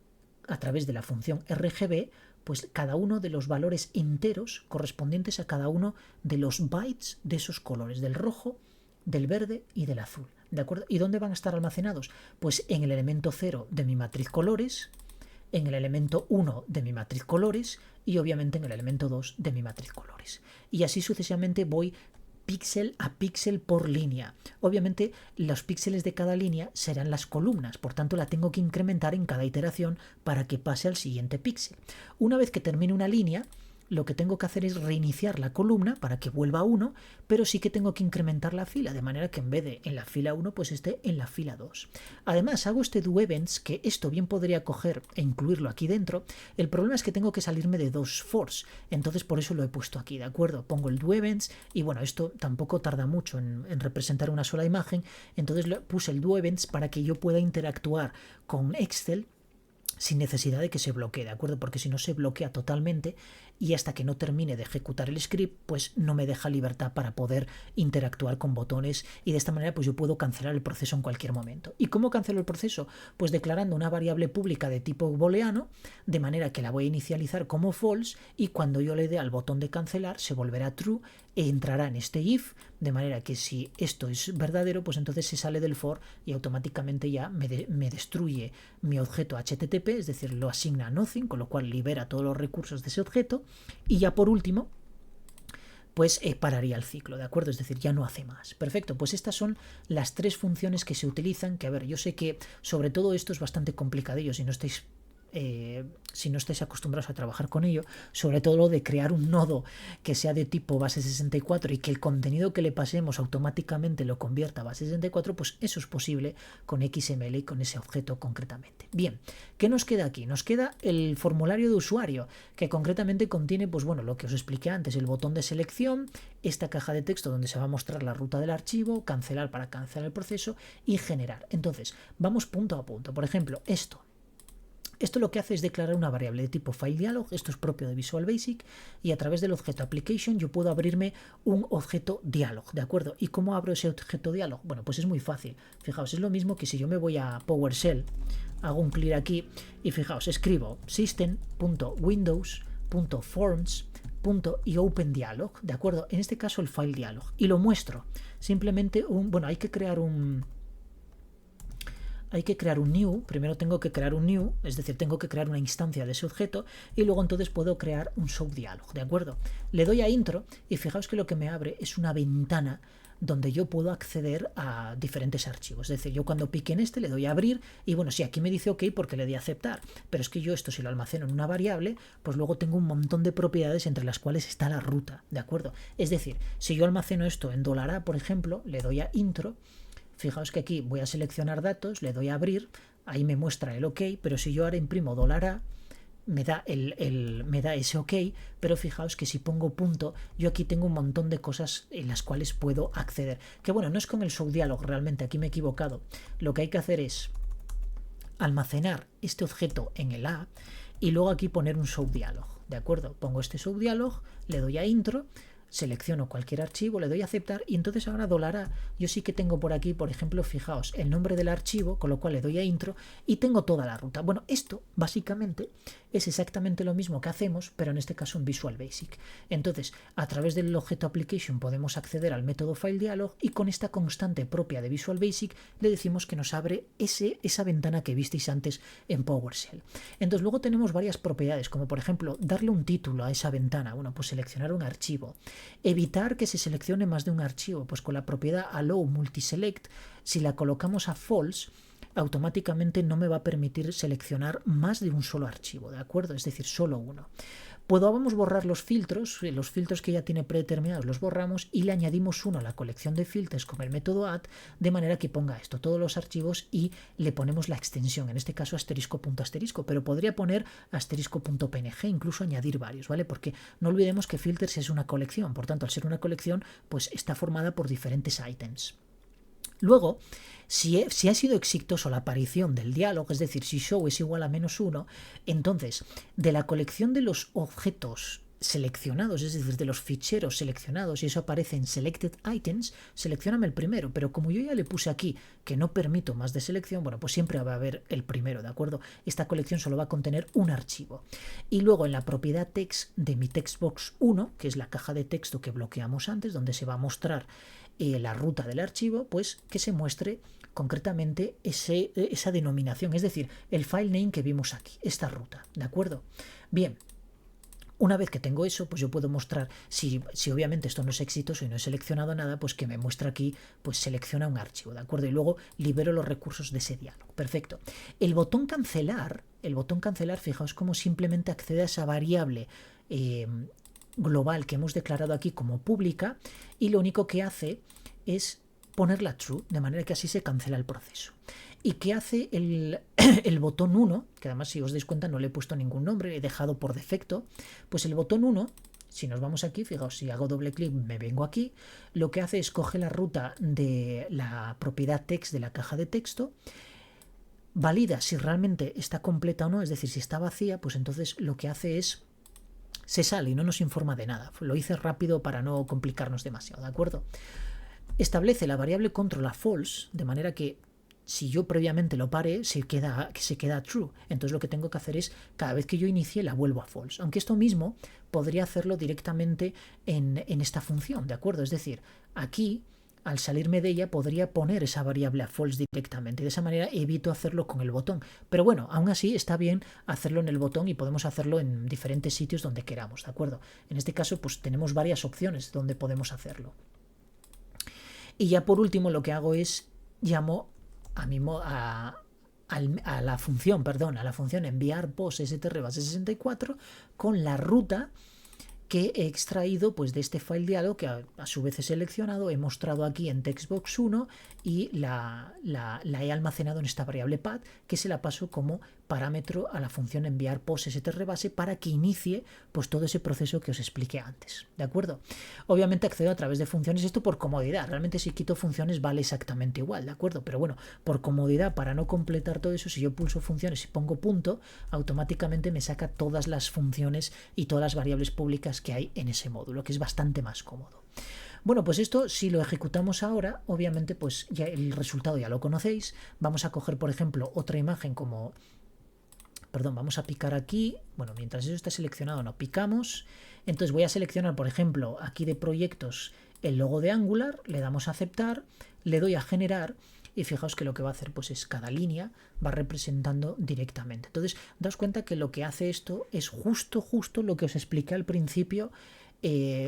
a través de la función RGB pues cada uno de los valores enteros correspondientes a cada uno de los bytes de esos colores, del rojo, del verde y del azul. ¿De acuerdo? ¿Y dónde van a estar almacenados? Pues en el elemento 0 de mi matriz colores, en el elemento 1 de mi matriz colores y obviamente en el elemento 2 de mi matriz colores. Y así sucesivamente voy píxel a píxel por línea. Obviamente los píxeles de cada línea serán las columnas, por tanto la tengo que incrementar en cada iteración para que pase al siguiente píxel. Una vez que termine una línea, lo que tengo que hacer es reiniciar la columna para que vuelva a 1, pero sí que tengo que incrementar la fila, de manera que en vez de en la fila 1, pues esté en la fila 2. Además, hago este do events, que esto bien podría coger e incluirlo aquí dentro. El problema es que tengo que salirme de dos fors, entonces por eso lo he puesto aquí, ¿de acuerdo? Pongo el do events y bueno, esto tampoco tarda mucho en representar una sola imagen, entonces puse el do events para que yo pueda interactuar con Excel sin necesidad de que se bloquee, ¿de acuerdo? Porque si no se bloquea totalmente y hasta que no termine de ejecutar el script, pues no me deja libertad para poder interactuar con botones y de esta manera pues yo puedo cancelar el proceso en cualquier momento. ¿Y cómo cancelo el proceso? Pues declarando una variable pública de tipo booleano, de manera que la voy a inicializar como false y cuando yo le dé al botón de cancelar se volverá true e entrará en este if, de manera que si esto es verdadero, pues entonces se sale del for y automáticamente ya me destruye mi objeto HTTP, es decir, lo asigna a nothing, con lo cual libera todos los recursos de ese objeto. Y ya por último, pues pararía el ciclo, ¿de acuerdo? Es decir, ya no hace más. Perfecto, pues estas son las tres funciones que se utilizan, que a ver, yo sé que sobre todo esto es bastante complicadillo si no estáis acostumbrados a trabajar con ello, sobre todo lo de crear un nodo que sea de tipo base 64 y que el contenido que le pasemos automáticamente lo convierta a base 64, pues eso es posible con XML y con ese objeto concretamente. Bien, ¿qué nos queda aquí? Nos queda el formulario de usuario, que concretamente contiene, pues bueno, lo que os expliqué antes, el botón de selección, esta caja de texto donde se va a mostrar la ruta del archivo, cancelar para cancelar el proceso y generar. Entonces, vamos punto a punto. Por ejemplo, esto lo que hace es declarar una variable de tipo FileDialog, esto es propio de Visual Basic, y a través del objeto Application yo puedo abrirme un objeto Dialog, ¿de acuerdo? ¿Y cómo abro ese objeto Dialog? Bueno, pues es muy fácil. Fijaos, es lo mismo que si yo me voy a PowerShell, hago un clear aquí y fijaos, escribo system.windows.forms y open dialog, ¿de acuerdo? En este caso el FileDialog, y lo muestro. Simplemente hay que crear un new, primero tengo que crear un new, es decir, tengo que crear una instancia de ese objeto y luego entonces puedo crear un show dialog, ¿de acuerdo? Le doy a intro y fijaos que lo que me abre es una ventana donde yo puedo acceder a diferentes archivos. Es decir, yo cuando pique en este le doy a abrir y bueno, sí, aquí me dice OK porque le di a aceptar, pero es que yo esto si lo almaceno en una variable, pues luego tengo un montón de propiedades entre las cuales está la ruta, ¿de acuerdo? Es decir, si yo almaceno esto en $A, por ejemplo, le doy a intro. Fijaos que aquí voy a seleccionar datos, le doy a abrir, ahí me muestra el OK, pero si yo ahora imprimo $A, me da ese OK, pero fijaos que si pongo punto, yo aquí tengo un montón de cosas en las cuales puedo acceder. Que bueno, no es con el showDialog, realmente aquí me he equivocado. Lo que hay que hacer es almacenar este objeto en el A y luego aquí poner un showDialog, ¿de acuerdo? Pongo este showDialog, le doy a intro, selecciono cualquier archivo, le doy a aceptar y entonces ahora $A, yo sí que tengo por aquí, por ejemplo, fijaos, el nombre del archivo, con lo cual le doy a intro y tengo toda la ruta. Bueno, esto básicamente es exactamente lo mismo que hacemos, pero en este caso en Visual Basic. Entonces, a través del objeto Application podemos acceder al método FileDialog y con esta constante propia de Visual Basic le decimos que nos abre esa ventana que visteis antes en PowerShell. Entonces luego tenemos varias propiedades, como por ejemplo darle un título a esa ventana, bueno, pues seleccionar un archivo. Evitar que se seleccione más de un archivo, pues con la propiedad allow multiselect, si la colocamos a false, automáticamente no me va a permitir seleccionar más de un solo archivo, ¿de acuerdo? Es decir, solo uno. Podemos borrar los filtros que ya tiene predeterminados los borramos y le añadimos uno a la colección de filtros con el método add, de manera que ponga esto, todos los archivos y le ponemos la extensión, en este caso asterisco.asterisco, pero podría poner asterisco.png, incluso añadir varios, ¿vale? Porque no olvidemos que filters es una colección, por tanto al ser una colección pues está formada por diferentes items. Luego, si ha sido exitoso la aparición del diálogo, es decir, si show es igual a -1, entonces de la colección de los objetos seleccionados, es decir, de los ficheros seleccionados, y eso aparece en Selected Items, seleccioname el primero, pero como yo ya le puse aquí que no permito más de selección, bueno, pues siempre va a haber el primero, ¿de acuerdo? Esta colección solo va a contener un archivo. Y luego en la propiedad text de mi textbox 1, que es la caja de texto que bloqueamos antes, donde se va a mostrar la ruta del archivo, pues que se muestre concretamente esa denominación, es decir, el file name que vimos aquí, esta ruta, ¿de acuerdo? Bien. Una vez que tengo eso, pues yo puedo mostrar, si obviamente esto no es exitoso y no he seleccionado nada, pues que me muestra aquí, pues selecciona un archivo, ¿de acuerdo? Y luego libero los recursos de ese diálogo. Perfecto. El botón cancelar, fijaos cómo simplemente accede a esa variable global que hemos declarado aquí como pública y lo único que hace es ponerla true, de manera que así se cancela el proceso. ¿Y qué hace el botón 1? Que además, si os dais cuenta, no le he puesto ningún nombre, he dejado por defecto. Pues el botón 1, si nos vamos aquí, fijaos, si hago doble clic me vengo aquí, lo que hace es coge la ruta de la propiedad text de la caja de texto, valida si realmente está completa o no, es decir, si está vacía, pues entonces lo que hace es se sale y no nos informa de nada. Lo hice rápido para no complicarnos demasiado, ¿de acuerdo? Establece la variable control a false, de manera que si yo previamente lo pare, se queda true. Entonces lo que tengo que hacer es, cada vez que yo inicie, la vuelvo a false. Aunque esto mismo podría hacerlo directamente en esta función, ¿de acuerdo? Es decir, aquí, al salirme de ella, podría poner esa variable a false directamente. De esa manera evito hacerlo con el botón. Pero bueno, aún así está bien hacerlo en el botón y podemos hacerlo en diferentes sitios donde queramos, ¿de acuerdo? En este caso, pues tenemos varias opciones donde podemos hacerlo. Y ya por último lo que hago es llamo a la función enviar post str base 64 con la ruta que he extraído pues de este file diálogo que a su vez he seleccionado, he mostrado aquí en textbox 1 y la he almacenado en esta variable path que se la paso como parámetro a la función enviar post str base para que inicie pues todo ese proceso que os expliqué antes, ¿de acuerdo? Obviamente accedo a través de funciones, esto por comodidad, realmente si quito funciones vale exactamente igual, ¿de acuerdo? Pero bueno, por comodidad, para no completar todo eso, si yo pulso funciones y pongo punto, automáticamente me saca todas las funciones y todas las variables públicas que hay en ese módulo, que es bastante más cómodo. Bueno, pues esto si lo ejecutamos ahora, obviamente pues ya el resultado ya lo conocéis. Vamos a coger, por ejemplo, otra imagen como... Perdón, vamos a picar aquí. Bueno, mientras eso está seleccionado no picamos. Entonces voy a seleccionar, por ejemplo, aquí de proyectos el logo de Angular, le damos a aceptar, le doy a generar y fijaos que lo que va a hacer pues es cada línea va representando directamente. Entonces, daos cuenta que lo que hace esto es justo lo que os expliqué al principio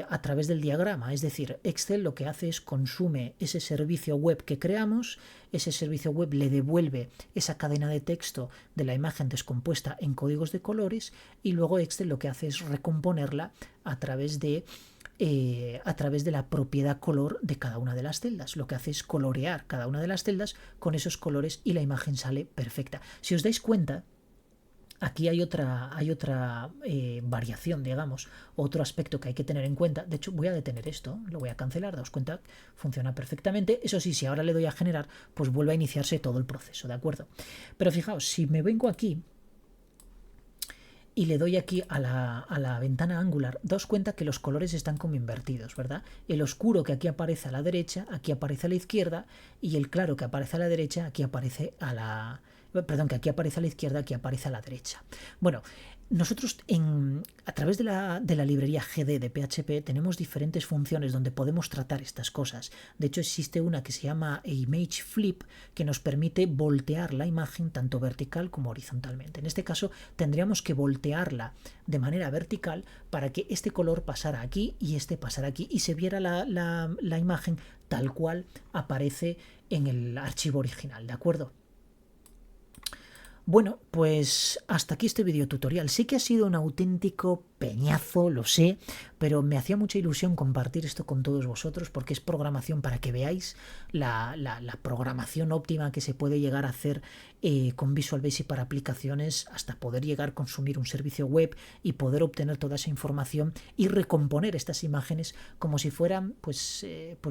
a través del diagrama, es decir, Excel lo que hace es consume ese servicio web que creamos, ese servicio web le devuelve esa cadena de texto de la imagen descompuesta en códigos de colores y luego Excel lo que hace es recomponerla a través de la propiedad color de cada una de las celdas. Lo que hace es colorear cada una de las celdas con esos colores y la imagen sale perfecta. Si os dais cuenta, aquí hay otra variación, digamos, otro aspecto que hay que tener en cuenta. De hecho, voy a detener esto, lo voy a cancelar, daos cuenta, funciona perfectamente. Eso sí, si ahora le doy a generar, pues vuelve a iniciarse todo el proceso, ¿de acuerdo? Pero fijaos, si me vengo aquí y le doy aquí a la ventana Angular, daos cuenta que los colores están como invertidos, ¿verdad? El oscuro que aquí aparece a la derecha, aquí aparece a la izquierda, y el claro que aparece a la derecha, aquí aparece a la... Perdón, que aquí aparece a la izquierda, aquí aparece a la derecha. Bueno, nosotros a través de la librería GD de PHP tenemos diferentes funciones donde podemos tratar estas cosas. De hecho, existe una que se llama Image Flip que nos permite voltear la imagen tanto vertical como horizontalmente. En este caso, tendríamos que voltearla de manera vertical para que este color pasara aquí y este pasara aquí y se viera la imagen tal cual aparece en el archivo original, ¿de acuerdo? Bueno, pues hasta aquí este video tutorial. Sí que ha sido un auténtico peñazo, lo sé, pero me hacía mucha ilusión compartir esto con todos vosotros porque es programación para que veáis la programación óptima que se puede llegar a hacer con Visual Basic para aplicaciones hasta poder llegar a consumir un servicio web y poder obtener toda esa información y recomponer estas imágenes como si fueran, pues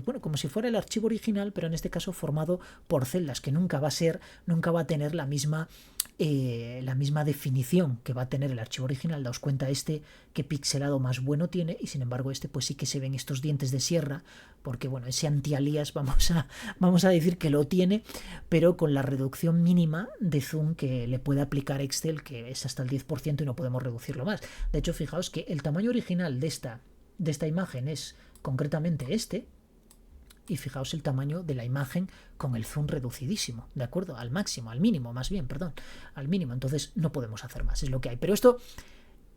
bueno, como si fuera el archivo original, pero en este caso formado por celdas, que nunca va a tener la misma definición que va a tener el archivo original. Daos cuenta qué pixelado más bueno tiene y sin embargo pues sí que se ven estos dientes de sierra porque bueno, ese anti-alias vamos a decir que lo tiene, pero con la reducción mínima de zoom que le puede aplicar Excel, que es hasta el 10% y no podemos reducirlo más. De hecho, fijaos que el tamaño original de esta imagen es concretamente este. y fijaos el tamaño de la imagen con el zoom reducidísimo, ¿de acuerdo? Al máximo, al mínimo, más bien, perdón, al mínimo. Entonces no podemos hacer más, es lo que hay. Pero esto...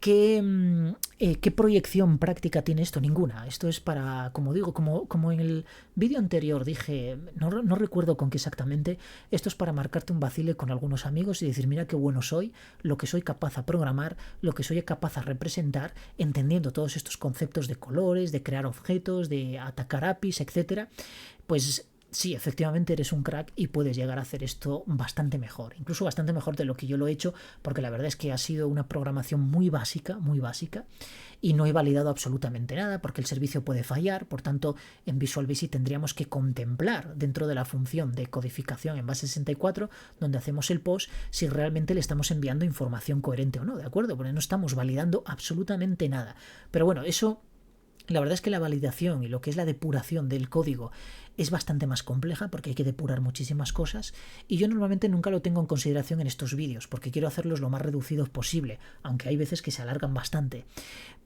¿Qué proyección práctica tiene esto? Ninguna. Esto es para, como digo, como en el vídeo anterior dije, no recuerdo con qué exactamente, esto es para marcarte un vacile con algunos amigos y decir, mira qué bueno soy, lo que soy capaz a programar, lo que soy capaz a representar, entendiendo todos estos conceptos de colores, de crear objetos, de atacar APIs, etcétera. Pues sí, efectivamente eres un crack y puedes llegar a hacer esto bastante mejor, incluso bastante mejor de lo que yo lo he hecho, porque la verdad es que ha sido una programación muy básica, y no he validado absolutamente nada, porque el servicio puede fallar. Por tanto, en Visual Basic tendríamos que contemplar dentro de la función de codificación en base 64, donde hacemos el post, si realmente le estamos enviando información coherente o no, ¿de acuerdo? Porque no estamos validando absolutamente nada. Pero bueno, eso... La verdad es que la validación y lo que es la depuración del código es bastante más compleja porque hay que depurar muchísimas cosas y yo normalmente nunca lo tengo en consideración en estos vídeos porque quiero hacerlos lo más reducidos posible, aunque hay veces que se alargan bastante.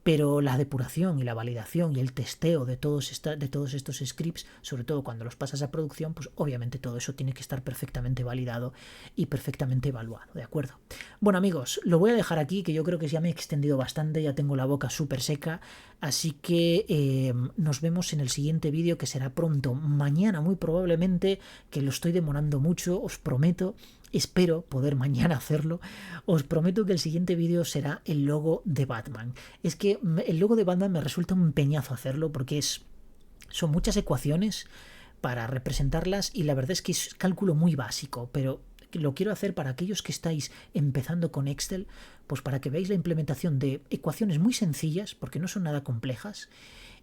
Pero la depuración y la validación y el testeo de todos estos scripts, sobre todo cuando los pasas a producción, pues obviamente todo eso tiene que estar perfectamente validado y perfectamente evaluado, ¿de acuerdo? Bueno amigos, lo voy a dejar aquí, que yo creo que ya me he extendido bastante, ya tengo la boca súper seca, así que nos vemos en el siguiente vídeo, que será pronto, mañana muy probablemente, que lo estoy demorando mucho, os prometo. Espero poder mañana hacerlo. Os prometo que el siguiente vídeo será el logo de Batman. Es que el logo de Batman me resulta un peñazo hacerlo porque son muchas ecuaciones para representarlas y la verdad es que es cálculo muy básico, pero lo quiero hacer para aquellos que estáis empezando con Excel, pues para que veáis la implementación de ecuaciones muy sencillas, porque no son nada complejas,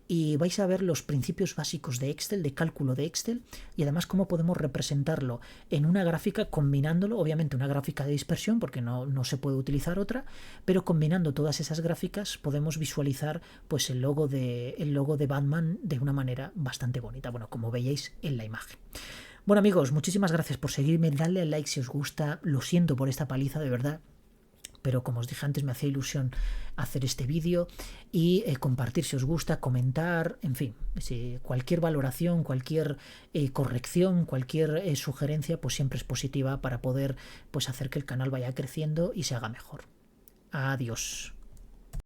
y vais a ver los principios básicos de Excel, de cálculo de Excel, y además cómo podemos representarlo en una gráfica combinándolo, obviamente una gráfica de dispersión porque no se puede utilizar otra, pero combinando todas esas gráficas podemos visualizar pues el logo de Batman de una manera bastante bonita, bueno, como veis en la imagen. Bueno amigos, muchísimas gracias por seguirme, dadle al like si os gusta, lo siento por esta paliza de verdad, pero como os dije antes me hacía ilusión hacer este vídeo y compartir si os gusta, comentar, en fin, si cualquier valoración, cualquier corrección, cualquier sugerencia pues siempre es positiva para poder pues hacer que el canal vaya creciendo y se haga mejor. Adiós.